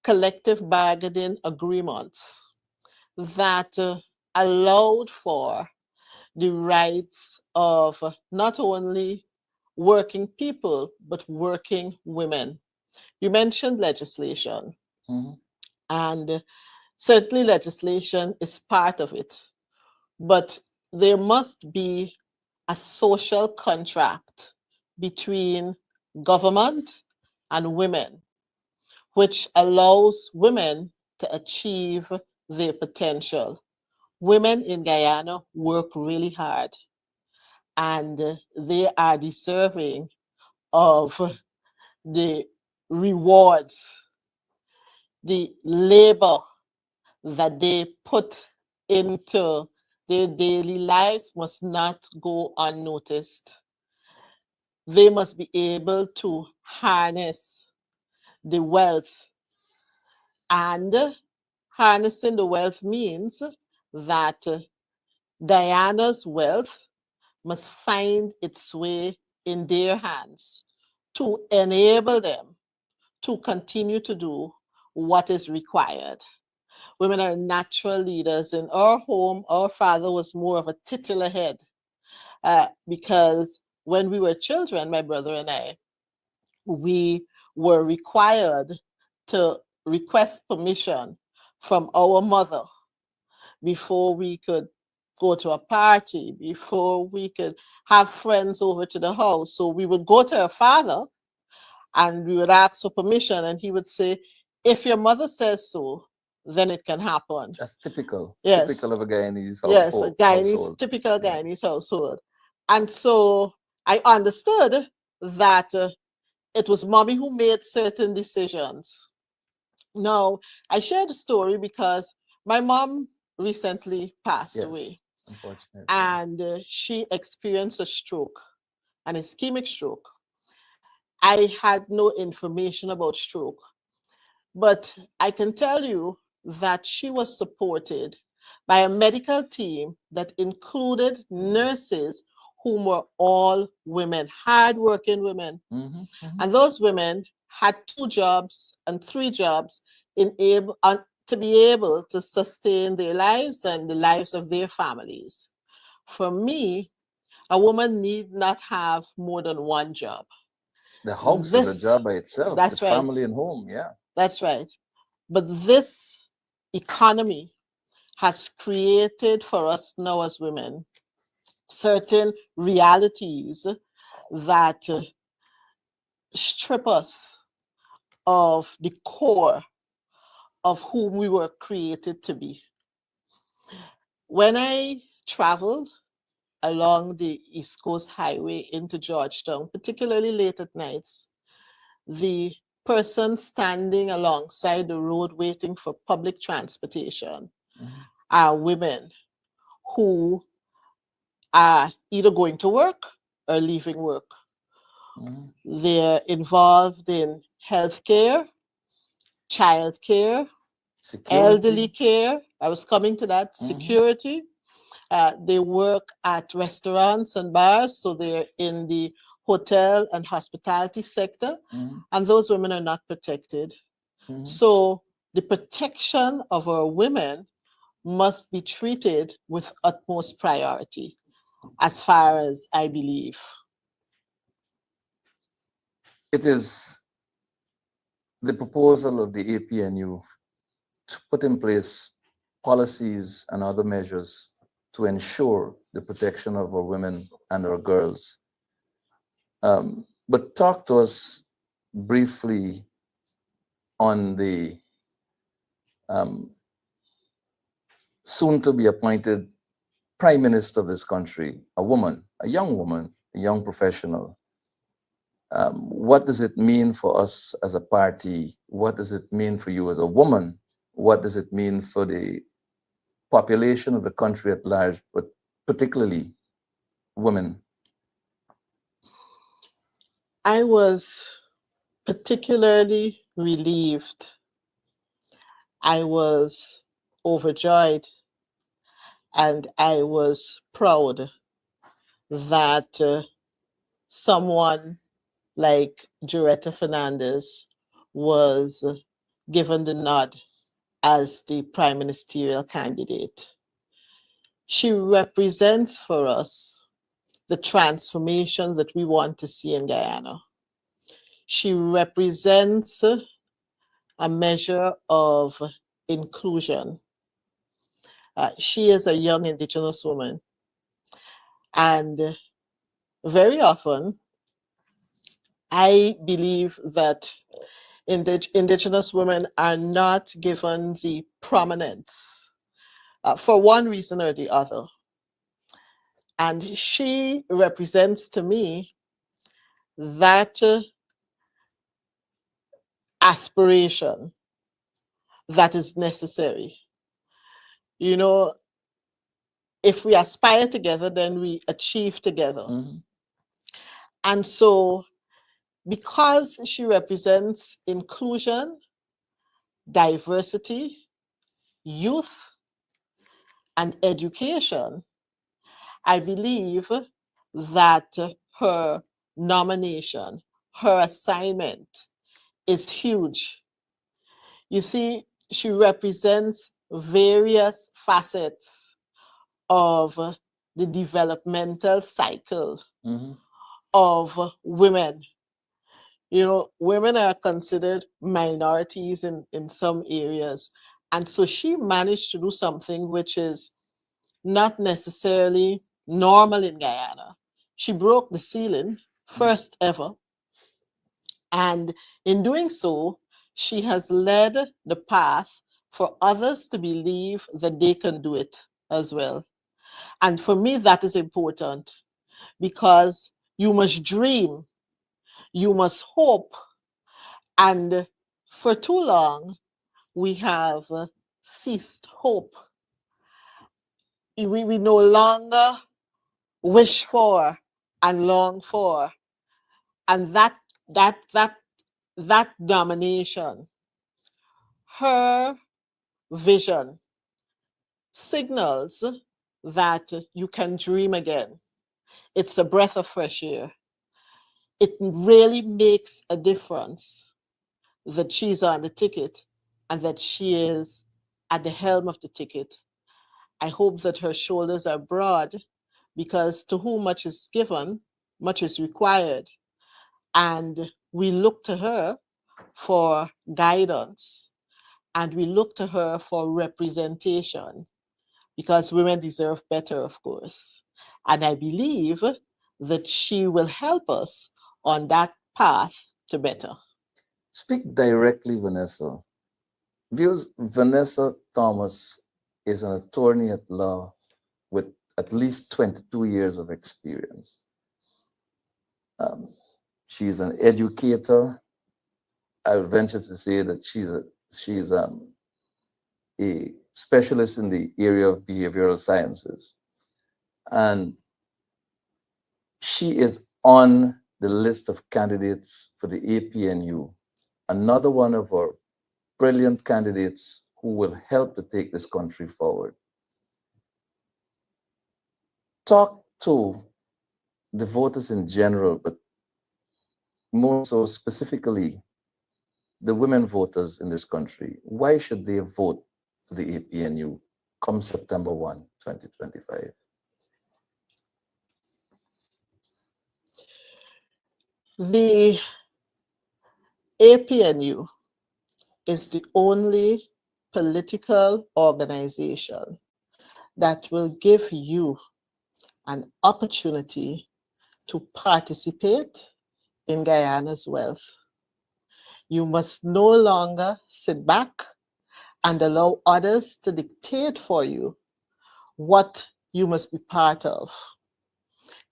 collective bargaining agreements that allowed for the rights of not only working people, but working women. You mentioned legislation, and certainly legislation is part of it, but there must be a social contract between government and women, which allows women to achieve their potential. Women in Guyana work really hard and they are deserving of the rewards, the labor that they put into their daily lives must not go unnoticed. They must be able to harness the wealth, and harnessing the wealth means that Guyana's wealth must find its way in their hands to enable them to continue to do what is required. Women are natural leaders. In our home, our father was more of a titular head because when we were children, my brother and I, we were required to request permission from our mother before we could go to a party, before we could have friends over to the house. So we would go to her father and we would ask for permission, and he would say, if your mother says so, then it can happen. That's typical. Yes. Typical of a Guyanese Yes, a Guyanese, household. typical Guyanese household. And so I understood that it was mommy who made certain decisions. Now, I share the story because my mom recently passed away. Unfortunately. And she experienced a stroke, an ischemic stroke. I had no information about stroke, but I can tell you that she was supported by a medical team that included nurses whom were all women, hardworking women. And those women had 2 jobs and 3 jobs to be able to sustain their lives and the lives of their families. For me, a woman need not have more than 1 job. The house is a job by itself. That's the right. Family and home, yeah. That's right. But this economy has created for us now as women certain realities that strip us of the core of whom we were created to be. When I traveled along the East Coast Highway into Georgetown, particularly late at nights, the person standing alongside the road waiting for public transportation are women who are either going to work or leaving work. They're involved in healthcare, childcare, elderly care. I was coming to that, security. They work at restaurants and bars, so they're in the hotel and hospitality sector, and those women are not protected. So the protection of our women must be treated with utmost priority, as far as I believe. It is the proposal of the APNU to put in place policies and other measures to ensure the protection of our women and our girls. But talk to us briefly on the soon to be appointed Prime Minister of this country, a woman, a young professional. What does it mean for us as a party? What does it mean for you as a woman? What does it mean for the population of the country at large, but particularly women? I was particularly relieved. I was overjoyed, and I was proud that someone like Joretta Fernandez was given the nod as the prime ministerial candidate. She represents for us the transformation that we want to see in Guyana. She represents a measure of inclusion. She is a young Indigenous woman, and very often I believe that Indigenous women are not given the prominence for one reason or the other. And she represents to me that aspiration that is necessary. You know, if we aspire together, then we achieve together. Mm-hmm. And so, because she represents inclusion, diversity, youth, and education, I believe that her nomination, her assignment is huge. You see, she represents various facets of the developmental cycle Mm-hmm. of women. You know, women are considered minorities in some areas. And so she managed to do something which is not necessarily normal in Guyana. She broke the ceiling, first ever. And in doing so, she has led the path for others to believe that they can do it as well. And for me, that is important because you must dream, you must hope. And for too long, we have ceased hope. We no longer wish for and long for. And that domination, her vision signals that you can dream again. It's a breath of fresh air. It really makes a difference that she's on the ticket and that she is at the helm of the ticket. I hope that her shoulders are broad because to whom much is given, much is required. And we look to her for guidance and we look to her for representation because women deserve better, of course. And I believe that she will help us on that path to better. Speak directly, Vanessa. Vanessa Thomas is an attorney at law with at least 22 years of experience. She's an educator. I would venture to say that she's a specialist in the area of behavioral sciences. And she is on the list of candidates for the APNU, another one of our brilliant candidates who will help to take this country forward. Talk to the voters in general, but more so specifically the women voters in this country. Why should they vote for the APNU come September 1, 2025? The APNU is the only political organization that will give you an opportunity to participate in Guyana's wealth. You must no longer sit back and allow others to dictate for you what you must be part of.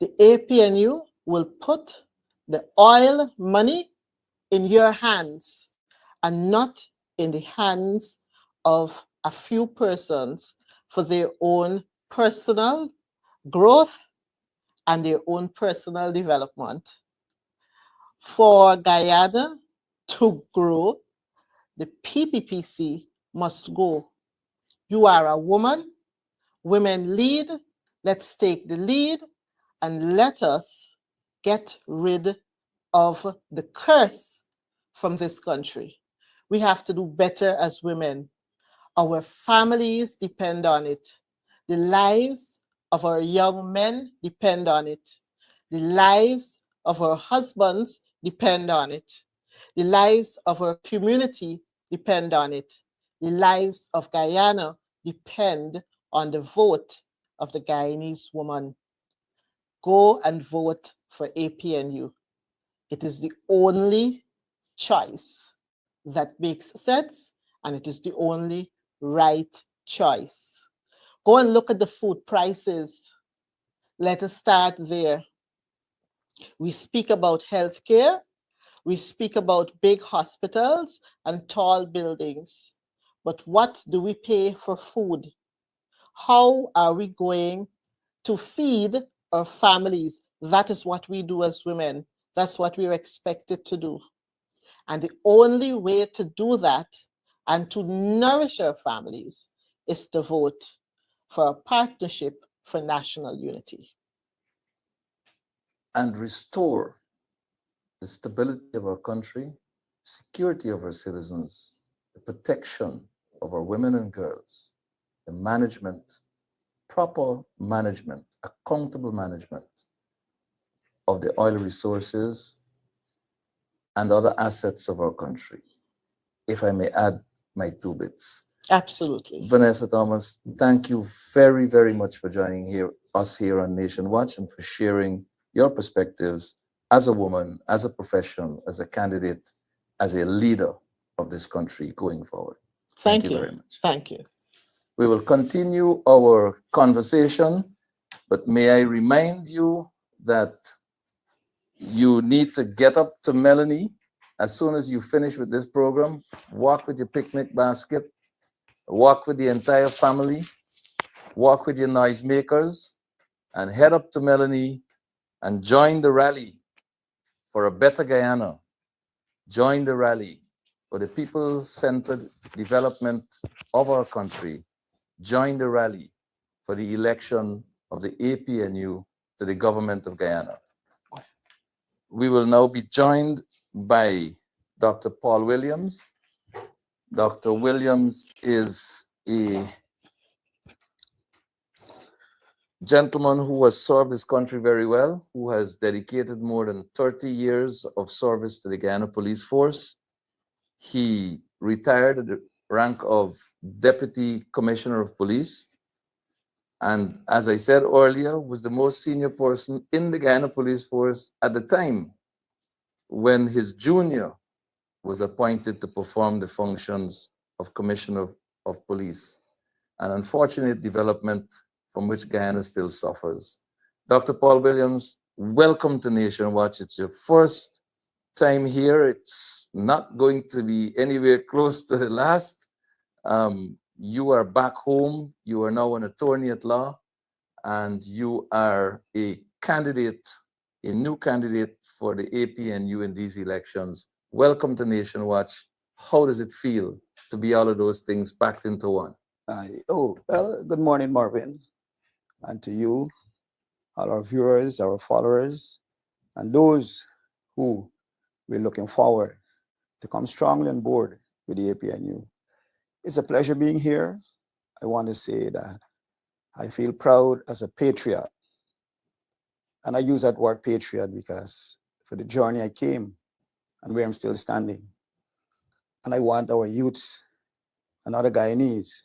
The APNU will put the oil money in your hands and not in the hands of a few persons for their own personal growth and their own personal development. For Guyana to grow, the PPPC must go. You are a woman, women lead, let's take the lead and let us get rid of the curse from this country. We have to do better as women. Our families depend on it. The lives of our young men depend on it. The lives of our husbands depend on it. The lives of our community depend on it. The lives of Guyana depend on the vote of the Guyanese woman. Go and vote for APNU. It is the only choice that makes sense, and it is the only right choice. Go and look at the food prices. Let us start there. We speak about healthcare. We speak about big hospitals and tall buildings. But what do we pay for food? How are we going to feed our families? That is what we do as women. That's what we're expected to do. And the only way to do that and to nourish our families is to vote for a partnership for national unity. And restore the stability of our country, security of our citizens, the protection of our women and girls, the management, proper management, accountable management of the oil resources and other assets of our country. If I may add my 2 bits. Absolutely. Vanessa Thomas, thank you very, very much for joining us here on Nation Watch and for sharing your perspectives as a woman, as a professional, as a candidate, as a leader of this country going forward. Thank you very much. Thank you. We will continue our conversation, but may I remind you that you need to get up to Melanie as soon as you finish with this program, walk with your picnic basket, walk with the entire family, walk with your noisemakers, and head up to Melanie and join the rally for a better Guyana. Join the rally for the people-centered development of our country. Join the rally for the election of the APNU to the government of Guyana. We will now be joined by Dr. Paul Williams. Dr. Williams is a gentleman who has served his country very well, who has dedicated more than 30 years of service to the Guyana Police Force. He retired at the rank of Deputy Commissioner of Police, and as I said earlier, was the most senior person in the Guyana Police Force at the time when his junior was appointed to perform the functions of Commissioner of Police. An unfortunate development from which Guyana still suffers. Dr. Paul Williams, welcome to Nation Watch. It's your first time here. It's not going to be anywhere close to the last. You are back home. You are now an attorney at law, and you are a candidate, a new candidate for the APNU in these elections. Welcome to Nation Watch. How does it feel to be all of those things packed into one? Well, good morning, Mervyn, and to you, all our viewers, our followers, and those who we're looking forward to come strongly on board with the APNU. It's a pleasure being here. I want to say that I feel proud as a patriot. And I use that word patriot because for the journey I came and where I'm still standing. And I want our youths and other Guyanese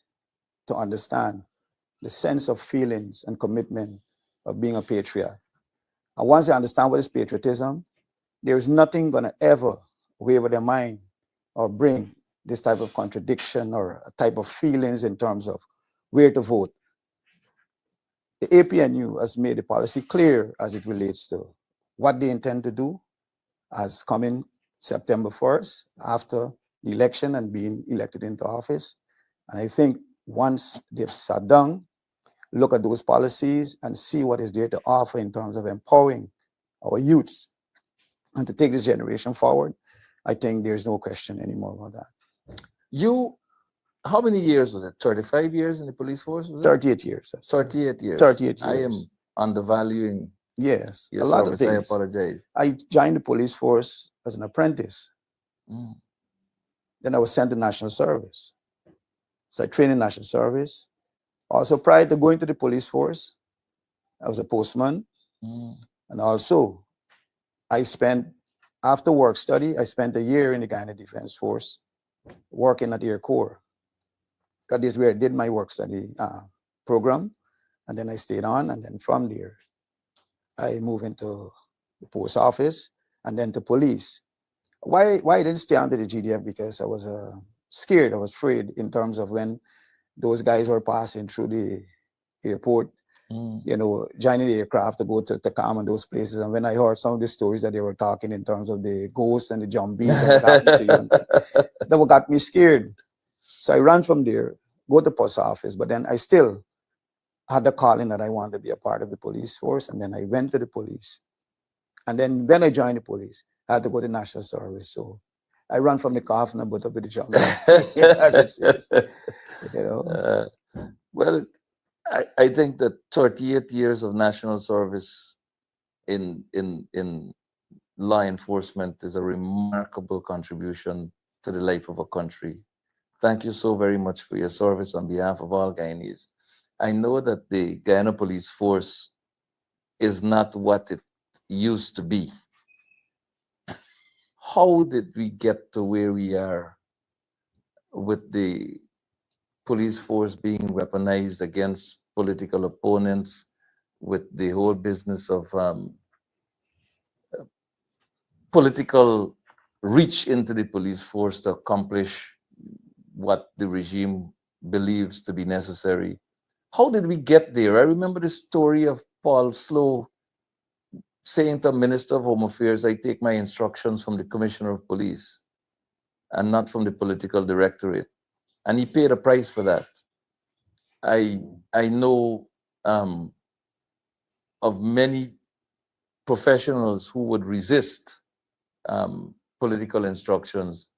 to understand the sense of feelings and commitment of being a patriot. And once they understand what is patriotism, there is nothing gonna ever waver their mind or bring this type of contradiction or a type of feelings in terms of where to vote. The APNU has made the policy clear as it relates to what they intend to do as coming September 1st after the election and being elected into office. And I think once they've sat down, look at those policies and see what is there to offer in terms of empowering our youths and to take this generation forward, I think there's no question anymore about that. You, how many years was it? 35 years in the police force? Was it? 38 years. 38 years. 38 years. I am undervaluing yes, your a lot of service. I things. apologize. I joined the police force as an apprentice. Mm. Then I was sent to national service. So I trained in national service. Also, prior to going to the police force, I was a postman. Mm. And also, I spent, after work study, I spent a year in the Guyana Defense Force working at Air Corps. That is where I did my work study program. And then I stayed on. And then from there, I moved into the post office and then to police. Why I didn't stay under the GDF? Because I was scared, I was afraid in terms of when those guys were passing through the airport, you know, joining the aircraft to go to Takam and those places. And when I heard some of the stories that they were talking in terms of the ghosts and the zombies that would happen to you, and that what got me scared. So I ran from there, go to the post office, but then I still had the calling that I wanted to be a part of the police force. And then I went to the police. And then when I joined the police, I had to go to national service. So I ran from the coffin and put up with the jungle, as it says. You know? Well, I think that 38 years of national service in law enforcement is a remarkable contribution to the life of a country. Thank you so very much for your service on behalf of all Guyanese. I know that the Guyana Police Force is not what it used to be. How did we get to where we are with the police force being weaponized against political opponents, with the whole business of political reach into the police force to accomplish what the regime believes to be necessary? How did we get there? I remember the story of Paul Slow saying to a Minister of Home Affairs, I take my instructions from the Commissioner of Police and not from the political directorate. And he paid a price for that. I know of many professionals who would resist political instructions,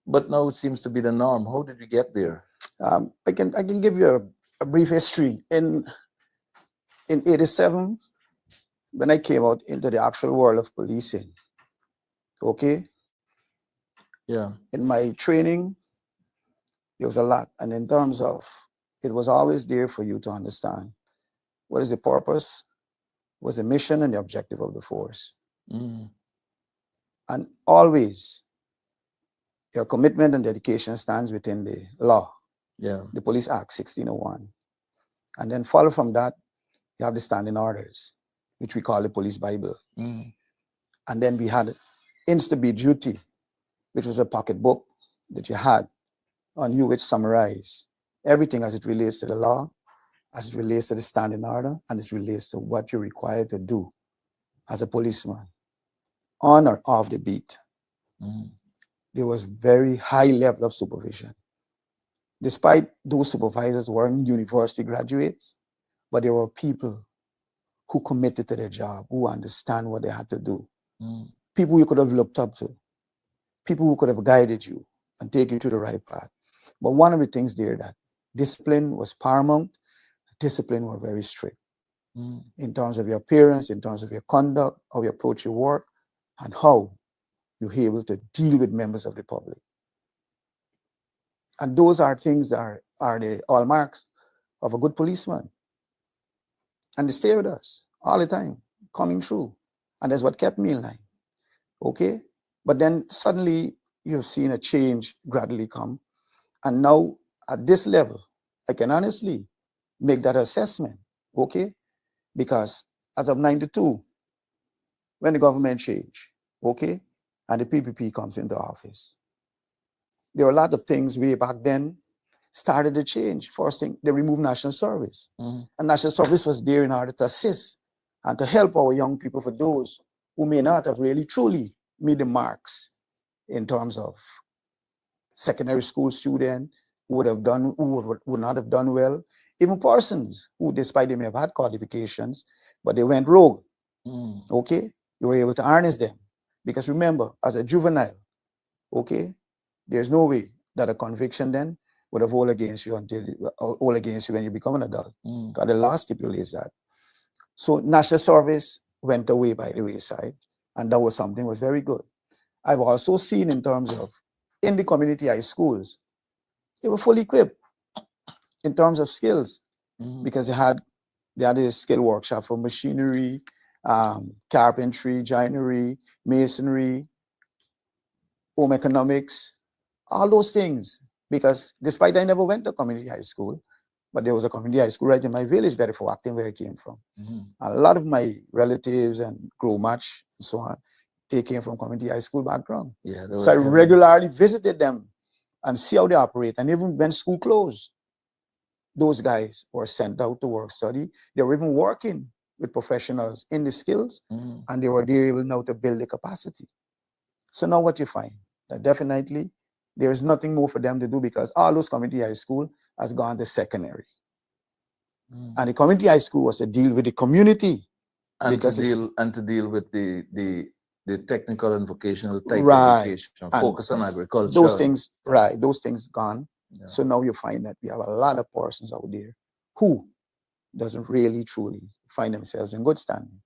but now it seems to be the norm. How did we get there? I can give you a brief history. In 87, when I came out into the actual world of policing, okay? Yeah. In my training, there was a lot. And in terms of, it was always there for you to understand what is the purpose, what's the mission and the objective of the force. Mm. And always, your commitment and dedication stands within the law. Yeah. The Police Act 1601. And then follow from that, you have the standing orders, which we call the Police Bible. Mm. And then we had Insta-B Duty, which was a pocketbook that you had on you, which summarized everything as it relates to the law, as it relates to the standing order, and it relates to what you're required to do as a policeman, on or off the beat. Mm. There was very high level of supervision. Despite those supervisors weren't university graduates, but there were people who committed to their job, who understand what they had to do. Mm. People you could have looked up to, people who could have guided you and take you to the right path. But one of the things there that discipline was paramount, discipline were very strict in terms of your appearance, in terms of your conduct, how you approach your work, and how you're able to deal with members of the public. And those are things that are the hallmarks of a good policeman. And they stay with us all the time, coming through. And that's what kept me in line. Okay? But then suddenly you've seen a change gradually come. And now at this level, I can honestly make that assessment. Okay? Because as of 92, when the government changed, okay, and the PPP comes into office, there were a lot of things way back then started to change. First thing, they removed national service. Mhm. And national service was there in order to assist and to help our young people, for those who may not have really truly made the marks in terms of secondary school student who would not have done well. Even persons who, despite they may have had qualifications, but they went rogue. Mhm. Okay, you were able to harness them. Because remember, as a juvenile, okay, there's no way that a conviction then would have hold against you when you become an adult. Mhm. Because the law stipulates that. So national service went away by the wayside, and that was something was very good. I've also seen in terms of in the community high schools, they were fully equipped in terms of skills Mhm. because they had a skill workshop for machinery, carpentry, joinery, masonry, home economics, all those things. Because despite I never went to community high school, but there was a community high school right in my village, Bedford, Acton, where I came from. Mhm. A lot of my relatives and grow much and so on, they came from community high school background. Yeah, there So I was heavy. regularly visited them and see how they operate. And even when school closed, those guys were sent out to work study. They were even working with professionals in the skills, Mhm. and they were able now to build the capacity. So now what you find, that definitely there is nothing more for them to do because all those community high school has gone to secondary. Mhm. And the community high school was to deal with the community. And to because it's deal with the technical and vocational type right. education, And focus on agriculture. those things gone. Yeah. So now you find that we have a lot of persons out there who doesn't really truly find themselves in good standing.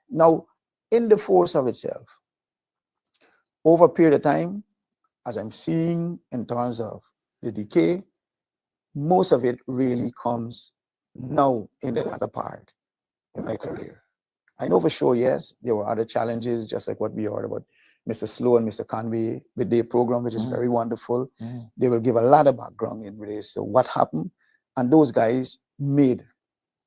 Now, in the force of itself, over a period of time, as I'm seeing in terms of the decay, most of it really comes now in the latter part in my career. I know for sure, yes, there were other challenges, just like what we heard about Mr. Slow and Mr. Conway with their program, which is very wonderful. Mhm. They will give a lot of background in relation to what happened. And those guys made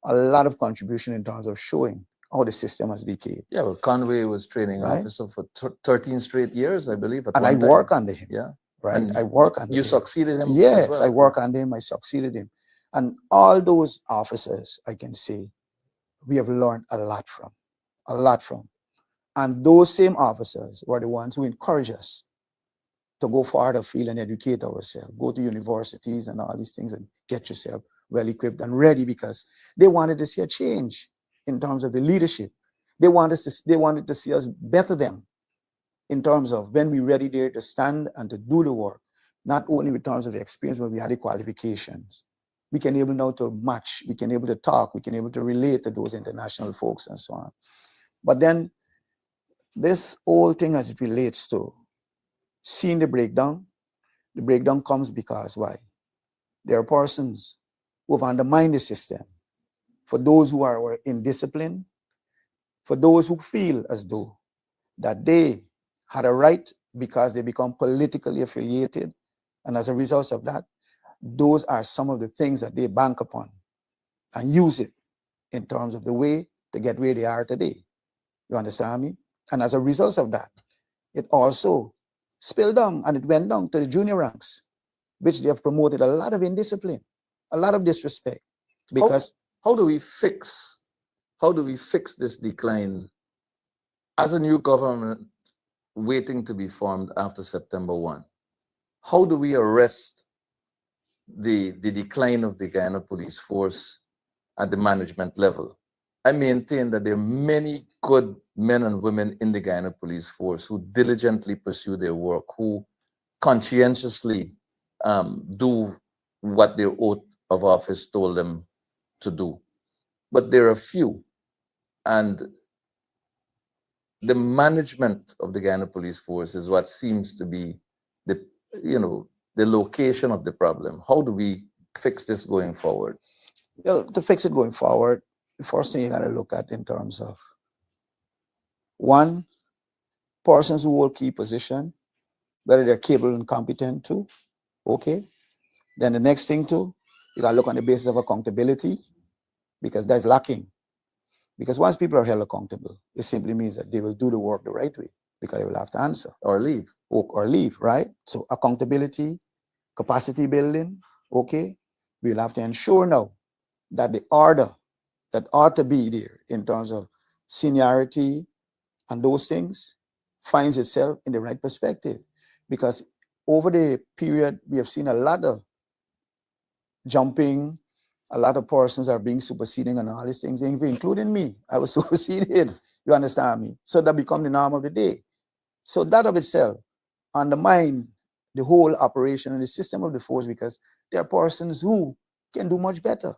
a lot of contribution in terms of showing how the system has decayed. Yeah, well, Conway was training Right. officer for 13 straight years, I believe, at And one I time. work under him. Yeah. Right. And I work under you him. succeeded him as Yes, well. I work under him. I succeeded him. And all those officers, I can say, we have learned a lot from. A lot from. And those same officers were the ones who encourage us to go farther afield and educate ourselves, go to universities and all these things and get yourself well equipped and ready, because they wanted to see a change in terms of the leadership. They wanted to see us better them in terms of when we're ready there to stand and to do the work, not only in terms of the experience, but we had the qualifications. We can able now to match, we can able to talk, we can able to relate to those international folks and so on. But then this whole thing as it relates to seeing the breakdown comes because why? There are persons who have undermined the system. For those who are indisciplined, for those who feel as though that they had a right because they become politically affiliated, and as a result of that, those are some of the things that they bank upon and use it in terms of the way to get where they are today. You understand me? And as a result of that, it also spilled down and it went down to the junior ranks, which they have promoted a lot of indiscipline, a lot of disrespect. Because how do we fix this decline as a new government waiting to be formed after September 1? How do we arrest the decline of the Guyana police force at the management level? I maintain that there are many good men and women in the Guyana police force who diligently pursue their work, who conscientiously do what their oath of office told them to do. But there are few, and the management of the Guyana police force is what seems to be the location of the problem. How do we fix this going forward? Well, to fix it going forward, the first thing you got to look at in terms of one, persons who hold key position, whether they're capable and competent too. Okay. Then the next thing too, you got to look on the basis of accountability, because that's lacking. Because once people are held accountable, it simply means that they will do the work the right way, because they will have to answer Or leave. or leave, right? So accountability capacity building, okay? We'll have to ensure now that the order that ought to be there in terms of seniority and those things finds itself in the right perspective. Because over the period, we have seen a lot of jumping, a lot of persons are being superseding and all these things, including me. I was superseded, you understand me? So that become the norm of the day. So that of itself undermine the whole operation and the system of the force, because there are persons who can do much better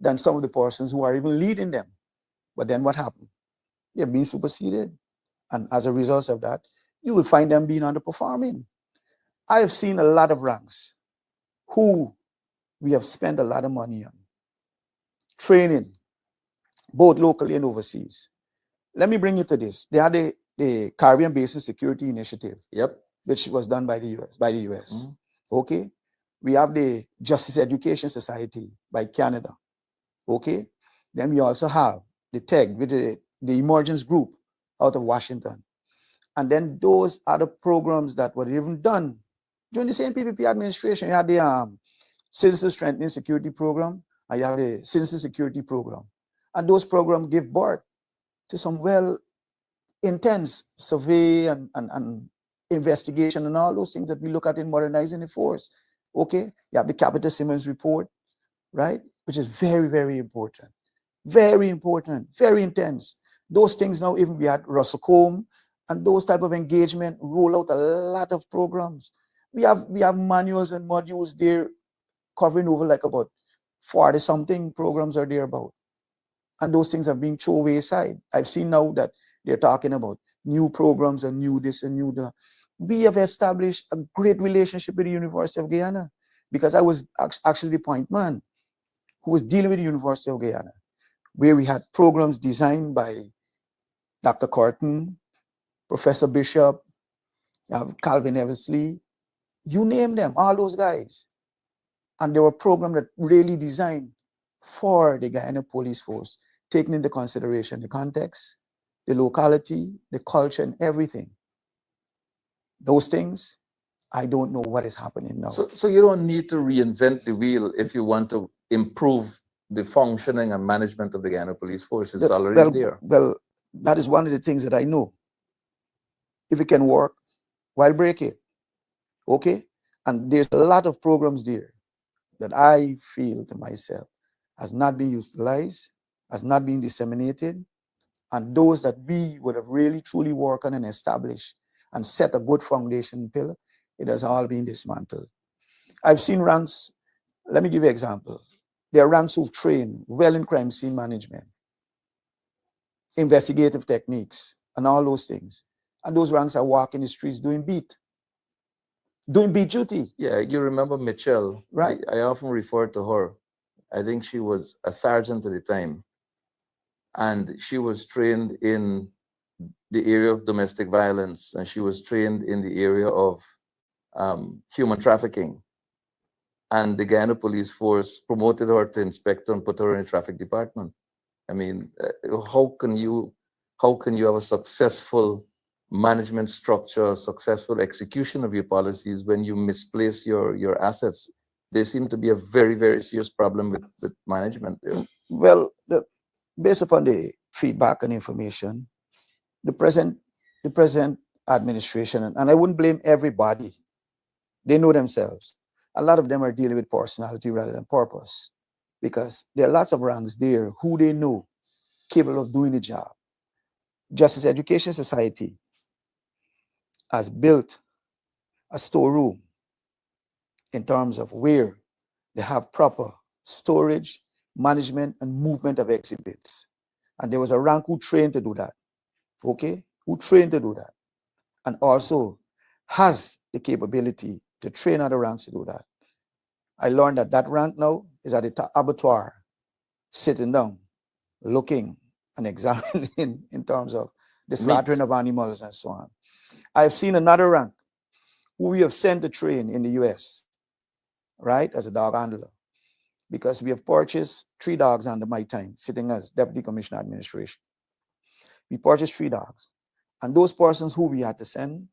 than some of the persons who are even leading them. But then what happened? They're being superseded. And as a result of that, you will find them being underperforming. I have seen a lot of ranks who we have spent a lot of money on training, both locally and overseas. Let me bring you to this. They had the Caribbean Basin Security Initiative, Yep. which was done by the US. Okay. We have the Justice Education Society by Canada. Okay. Then we also have the TEG, with the Emergence Group out of Washington. And then those other programs that were even done during the same PPP administration. You had the Citizen Strengthening Security Program, and you have the Citizen Security Program. And those programs give birth to some intense survey and investigation and all those things that we look at in modernizing the force. Okay, you have the Capita Simmons report, right? Which is very, very important. Very important, very intense. Those things now, even we had Russell Combe and those type of engagement roll out a lot of programs. We have manuals and modules there covering over like about 40 something programs are there about. And those things are being thrown away aside. I've seen now that they're talking about new programs and new this and new that. We have established a great relationship with the University of Guyana, because I was actually the point man who was dealing with the University of Guyana, where we had programs designed by Dr. Corton, Professor Bishop, Calvin Eversley, you name them, all those guys. And there were programs that really designed for the Guyana Police Force, taking into consideration the context, the locality, the culture, and everything. Those things, I don't know what is happening now. So you don't need to reinvent the wheel if you want to improve the functioning and management of the Guyana Police Force. It's already there. Well, that is one of the things that I know. If it can work, why break it? Okay? And there's a lot of programs there that I feel to myself has not been utilized, has not been disseminated, and those that we would have really truly worked on and established and set a good foundation pillar, it has all been dismantled. I've seen ranks, let me give you an example. There are ranks who've trained well in crime scene management, investigative techniques, and all those things. And those ranks are walking the streets doing beat duty. Yeah, you remember Michelle, right? I often refer to her. I think she was a sergeant at the time, and she was trained in the area of domestic violence, and she was trained in the area of human trafficking. And the Guyana Police Force promoted her to inspector and put her in the traffic department. I mean, how can you have a successful management structure, successful execution of your policies when you misplace your assets? There seems to be a very, very serious problem with management there. Well, based upon the feedback and information, the present administration, and I wouldn't blame everybody, they know themselves. A lot of them are dealing with personality rather than purpose, because there are lots of ranks there who they know capable of doing the job. Justice Education Society has built a storeroom in terms of where they have proper storage, management, and movement of exhibits. And there was a rank who trained to do that, okay? Who trained to do that, and also has the capability to train other ranks to do that. I learned that that rank now is at the abattoir, sitting down, looking and examining in terms of the slaughtering of animals and so on. I've seen another rank who we have sent to train in the US, right, as a dog handler, because we have purchased 3 dogs under my time, sitting as Deputy Commissioner Administration. We purchased 3 dogs. And those persons who we had to send,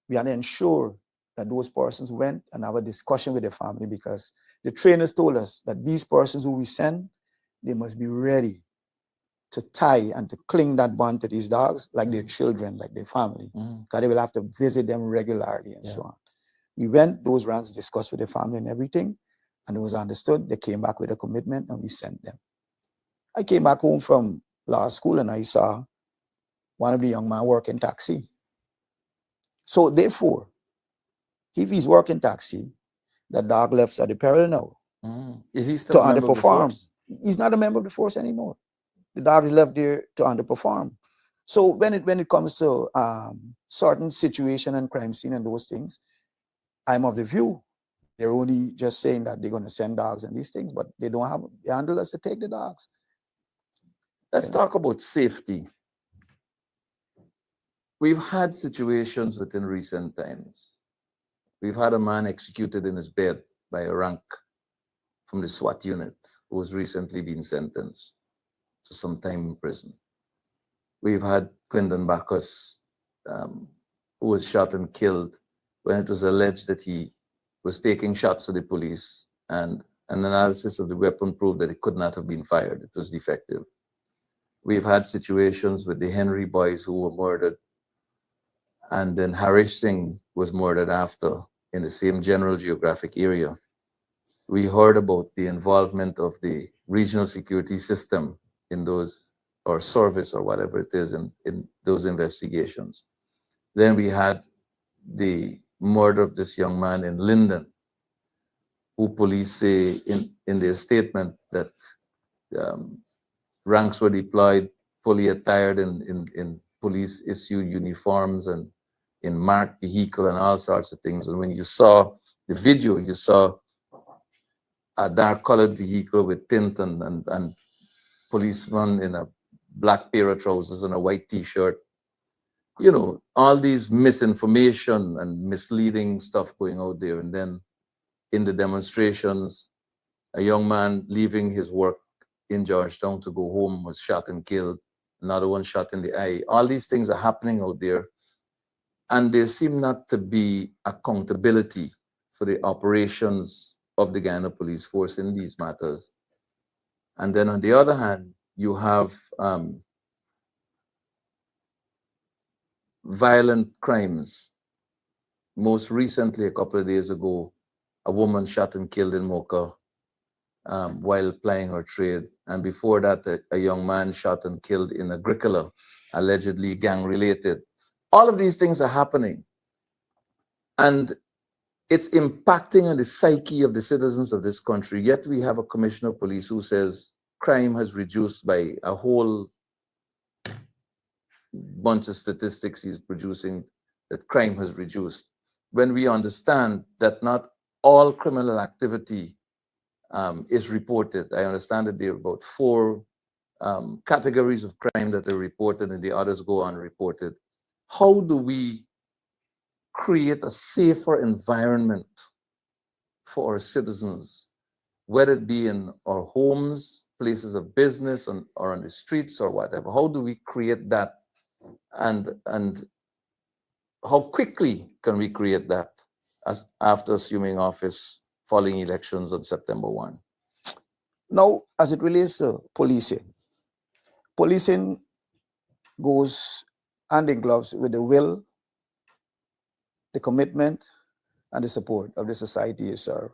we had to ensure that those persons went and have a discussion with the family, because the trainers told us that these persons who we send, they must be ready to tie and to cling that bond to these dogs like their children, like their family, because they will have to visit them regularly and so on. We went, those ranks discussed with the family and everything, and it was understood. They came back with a commitment and we sent them. I came back home from law school and I saw one of the young men working taxi. So therefore, if he's working taxi, the dog left at the peril now. Is he To still a member of the underperform. force? He's not a member of the force anymore. The dog is left there to underperform. So when it comes to certain situation and crime scene and those things, I'm of the view they're only just saying that they're going to send dogs and these things, but they don't have the handlers to take the dogs. Let's talk about safety. We've had situations within recent times. We've had a man executed in his bed by a rank from the SWAT unit who was recently been sentenced to some time in prison. We've had Quindon Bacchus, who was shot and killed when it was alleged that he was taking shots at the police, and an analysis of the weapon proved that it could not have been fired. It was defective. We've had situations with the Henry boys who were murdered, and then Harish Singh was murdered after in the same general geographic area. We heard about the involvement of the regional security system in those, or service or whatever it is, in those investigations. Then we had the murder of this young man in Linden, who police say in their statement that ranks were deployed fully attired in police issue uniforms and in marked vehicle and all sorts of things. And when you saw the video, you saw a dark colored vehicle with tint and policeman in a black pair of trousers and a white t-shirt. You know, all these misinformation and misleading stuff going out there. And then in the demonstrations, a young man leaving his work in Georgetown to go home was shot and killed. Another one shot in the eye. All these things are happening out there. And there seem not to be accountability for the operations of the Guyana Police Force in these matters. And then on the other hand, you have violent crimes. Most recently, a couple of days ago, a woman shot and killed in Mocha while plying her trade. And before that, a young man shot and killed in Agricola, allegedly gang-related. All of these things are happening. And it's impacting on the psyche of the citizens of this country. Yet we have a commissioner of police who says crime has reduced by a whole bunch of statistics he's producing, that crime has reduced. When we understand that not all criminal activity is reported. I understand that there are about 4 categories of crime that are reported and the others go unreported. How do we create a safer environment for our citizens, whether it be in our homes, places of business, or on the streets or whatever? How do we create that? And how quickly can we create that as after assuming office following elections on September 1? Now, as it relates to policing goes hand in gloves with the will, the commitment, and the support of the society you serve.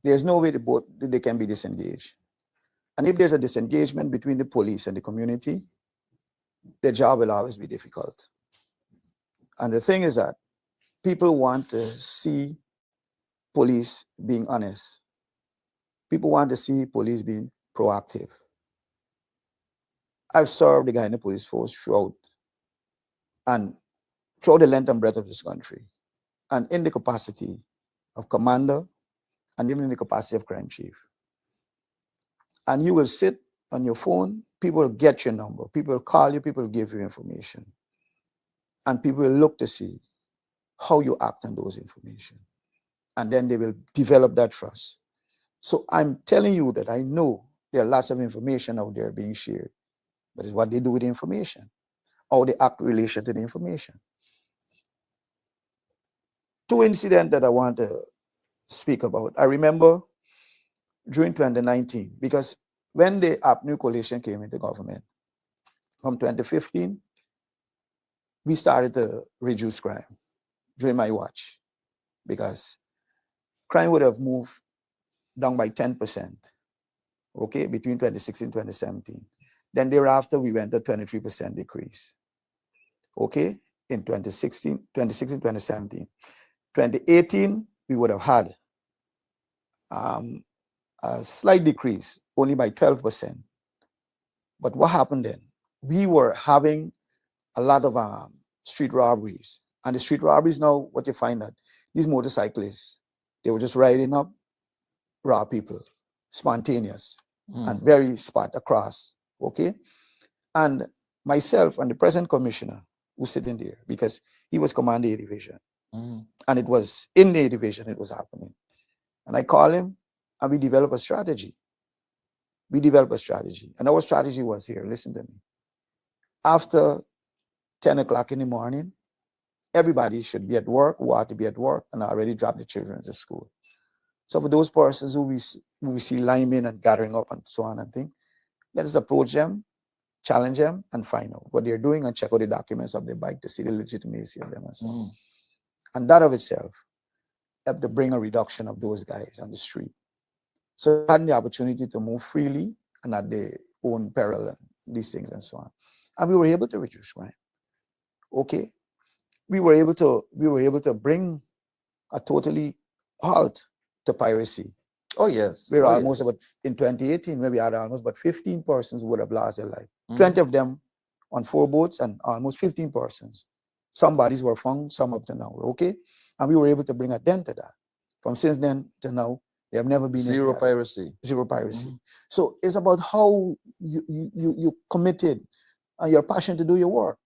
There's no way they can be disengaged. And if there's a disengagement between the police and the community, their job will always be difficult. And the thing is that people want to see police being honest. People want to see police being proactive. I've served the Guyana Police Force throughout the length and breadth of this country, and in the capacity of commander, and even in the capacity of crime chief. And you will sit on your phone, people will get your number, people will call you, people will give you information. And people will look to see how you act on those information. And then they will develop that trust. So I'm telling you that I know there are lots of information out there being shared, but it's what they do with the information, how they act in relation to the information. two incidents that I want to speak about. I remember during 2019, because when the APNU coalition came into government, from 2015, we started to reduce crime during my watch, because crime would have moved down by 10%, okay, between 2016 and 2017. Then thereafter, we went to 23% decrease, okay, in 2016, 2017. 2018, we would have had a slight decrease, only by 12%. But what happened then? We were having a lot of street robberies. And the street robberies now, what you find that these motorcyclists, they were just riding up, rob people, spontaneous, and very spot across, okay? And myself and the present commissioner who's sitting there, because he was commanding a division, and it was in the division it was happening. And I call him, and we develop a strategy. We developed a strategy. And our strategy was here, listen to me. After 10 o'clock in the morning, everybody should be at work, who are to be at work, and already drop the children to school. So for those persons who we see linemen and gathering up and so on and things, let us approach them, challenge them, and find out what they're doing and check out the documents of their bike to see the legitimacy of them and so on. And that of itself helped to bring a reduction of those guys on the street. So they had the opportunity to move freely and at their own peril and these things and so on. And we were able to reduce crime. Okay. We were able to bring a totally halt to piracy. Oh, yes. We're Oh, almost yes. about, in 2018, where we had almost about 15 persons who would have lost their life. 20 of them on 4 boats and almost 15 persons. Some bodies were found, some up to now, okay? And we were able to bring a dent to that. From since then to now, there have never been Zero piracy. Zero piracy. So it's about how you committed and your passion to do your work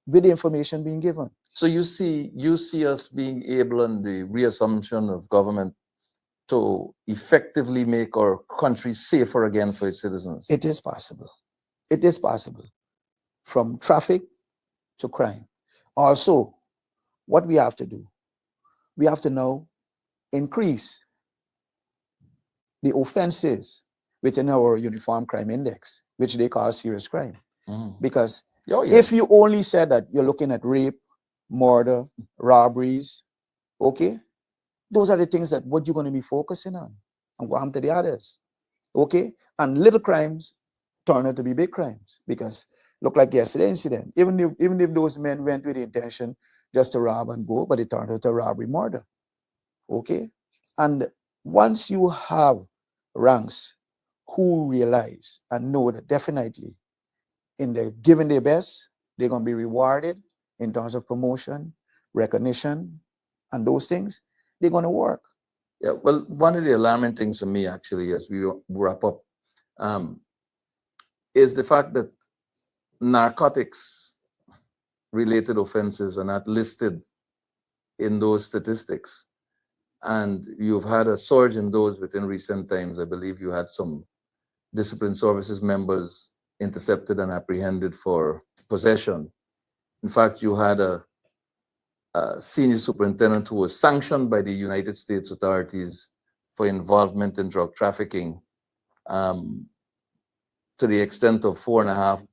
with the information being given. So you see us being able in the reassumption of government to effectively make our country safer again for its citizens. It is possible. It is possible. From traffic to crime. Also, what we have to do, we have to now increase the offenses within our Uniform Crime Index, which they call serious crime. Because if you only said that you're looking at rape, murder, robberies, okay, those are the things that what you're going to be focusing on and what happened to the others, okay? And little crimes turn out to be big crimes, because look like yesterday incident, even if those men went with the intention just to rob and go, but it turned out to robbery, murder, okay? And once you have ranks who realize and know that definitely in the giving their best, they're going to be rewarded in terms of promotion, recognition, and those things, they're going to work. Yeah, well, one of the alarming things for me, actually, as we wrap up, is the fact that narcotics related offenses are not listed in those statistics. And you've had a surge in those within recent times. I believe you had some discipline services members intercepted and apprehended for possession. In fact, you had a senior superintendent who was sanctioned by the United States authorities for involvement in drug trafficking, to the extent of 4.5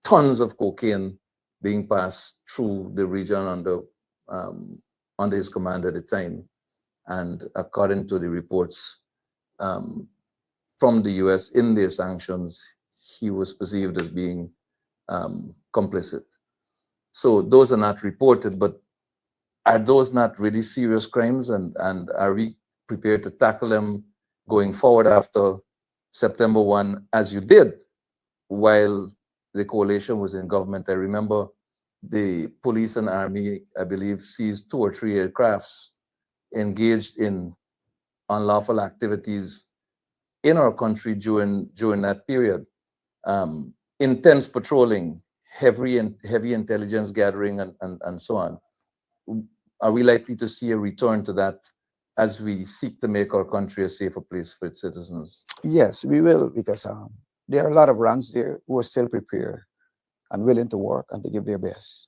tons of cocaine being passed through the region under his command at the time. And according to the reports from the US in their sanctions, he was perceived as being complicit. So those are not reported, but are those not really serious crimes? And are we prepared to tackle them going forward after September 1, as you did while the coalition was in government? I remember the police and army, I believe, seized 2 or 3 aircrafts engaged in unlawful activities in our country during that period. Intense patrolling, heavy intelligence gathering, and so on. Are we likely to see a return to that as we seek to make our country a safer place for its citizens? Yes, we will, because there are a lot of ranks there who are still prepared and willing to work and to give their best.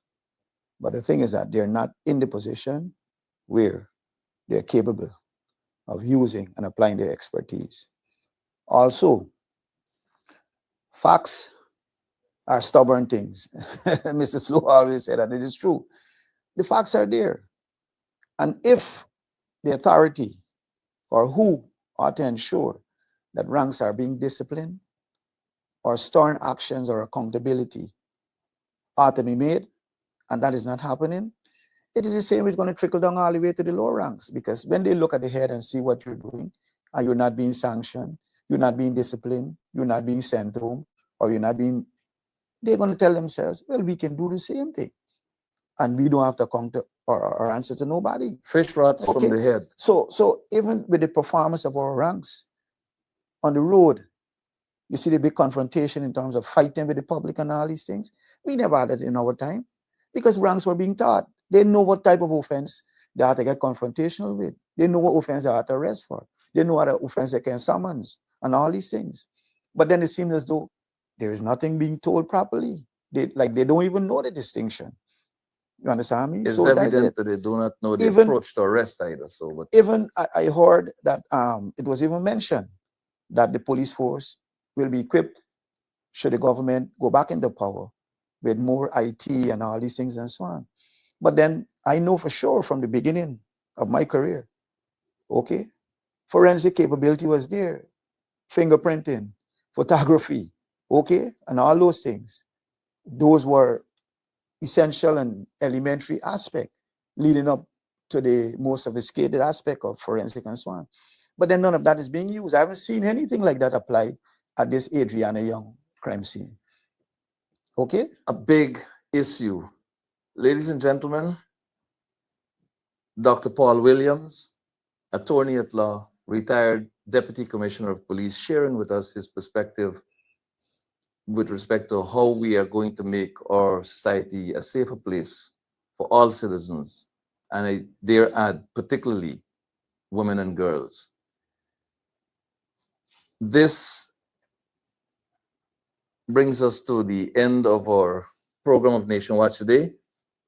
But the thing is that they're not in the position where they're capable of using and applying their expertise. Also, facts are stubborn things. Mr. Slow always said that it is true. The facts are there. And if the authority or who ought to ensure that ranks are being disciplined or stern actions or accountability ought to be made, and that is not happening, it is the same, it's going to trickle down all the way to the lower ranks, because when they look at the head and see what you're doing, and you're not being sanctioned, you're not being disciplined, you're not being sent home, or you're not being, they're going to tell themselves, well, we can do the same thing. And we don't have to come to or answer to nobody. Fish rots Okay. from the head. So even with the performance of our ranks on the road, you see the big confrontation in terms of fighting with the public and all these things. We never had it in our time because ranks were being taught. They know what type of offense they have to get confrontational with. They know what offense they have to arrest for. They know what offense they can summons and all these things. But then it seems as though there is nothing being told properly. They don't even know the distinction. You understand me? It's So that's evident it. that they do not know the Even- approach to arrest either. So, but Even I heard that it was even mentioned that the police force will be equipped should the government go back into power with more IT and all these things and so on. But then I know for sure from the beginning of my career, okay, forensic capability was there, fingerprinting, photography, okay, and all those things. Those were essential and elementary aspect leading up to the more sophisticated aspect of forensic and so on. But then none of that is being used. I haven't seen anything like that applied at this Adriana Young crime scene. Okay? a big issue. Ladies and gentlemen, Dr. Paul Williams, attorney at law, retired Deputy Commissioner of Police, sharing with us his perspective with respect to how we are going to make our society a safer place for all citizens, and I dare add, particularly women and girls. This brings us to the end of our program of Nation Watch today.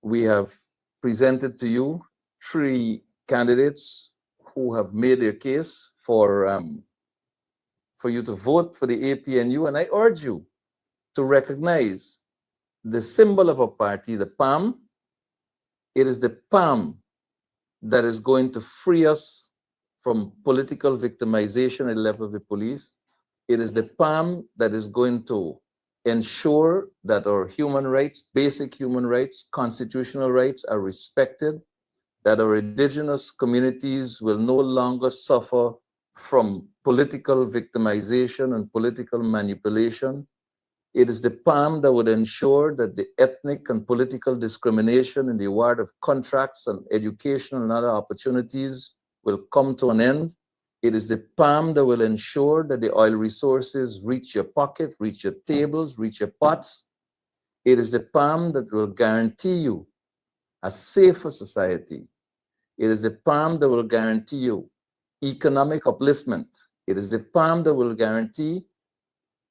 We have presented to you 3 candidates who have made their case for you to vote for the APNU, and I urge you to recognize the symbol of a party, the palm. It is the palm that is going to free us from political victimization at the level of the police. It is the palm that is going to ensure that our human rights, basic human rights, constitutional rights are respected, that our indigenous communities will no longer suffer from political victimization and political manipulation. It is the palm that would ensure that the ethnic and political discrimination in the award of contracts and educational and other opportunities will come to an end. It is the palm that will ensure that the oil resources reach your pocket, reach your tables, reach your pots. It is the palm that will guarantee you a safer society. It is the palm that will guarantee you economic upliftment. It is the palm that will guarantee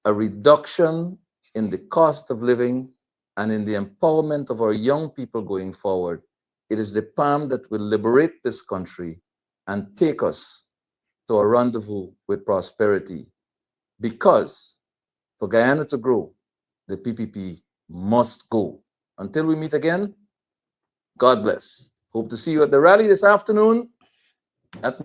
a reduction in the cost of living and in the empowerment of our young people going forward. It is the palm that will liberate this country and take us to a rendezvous with prosperity. Because for Guyana to grow, the PPP must go. Until we meet again, God bless. Hope to see you at the rally this afternoon at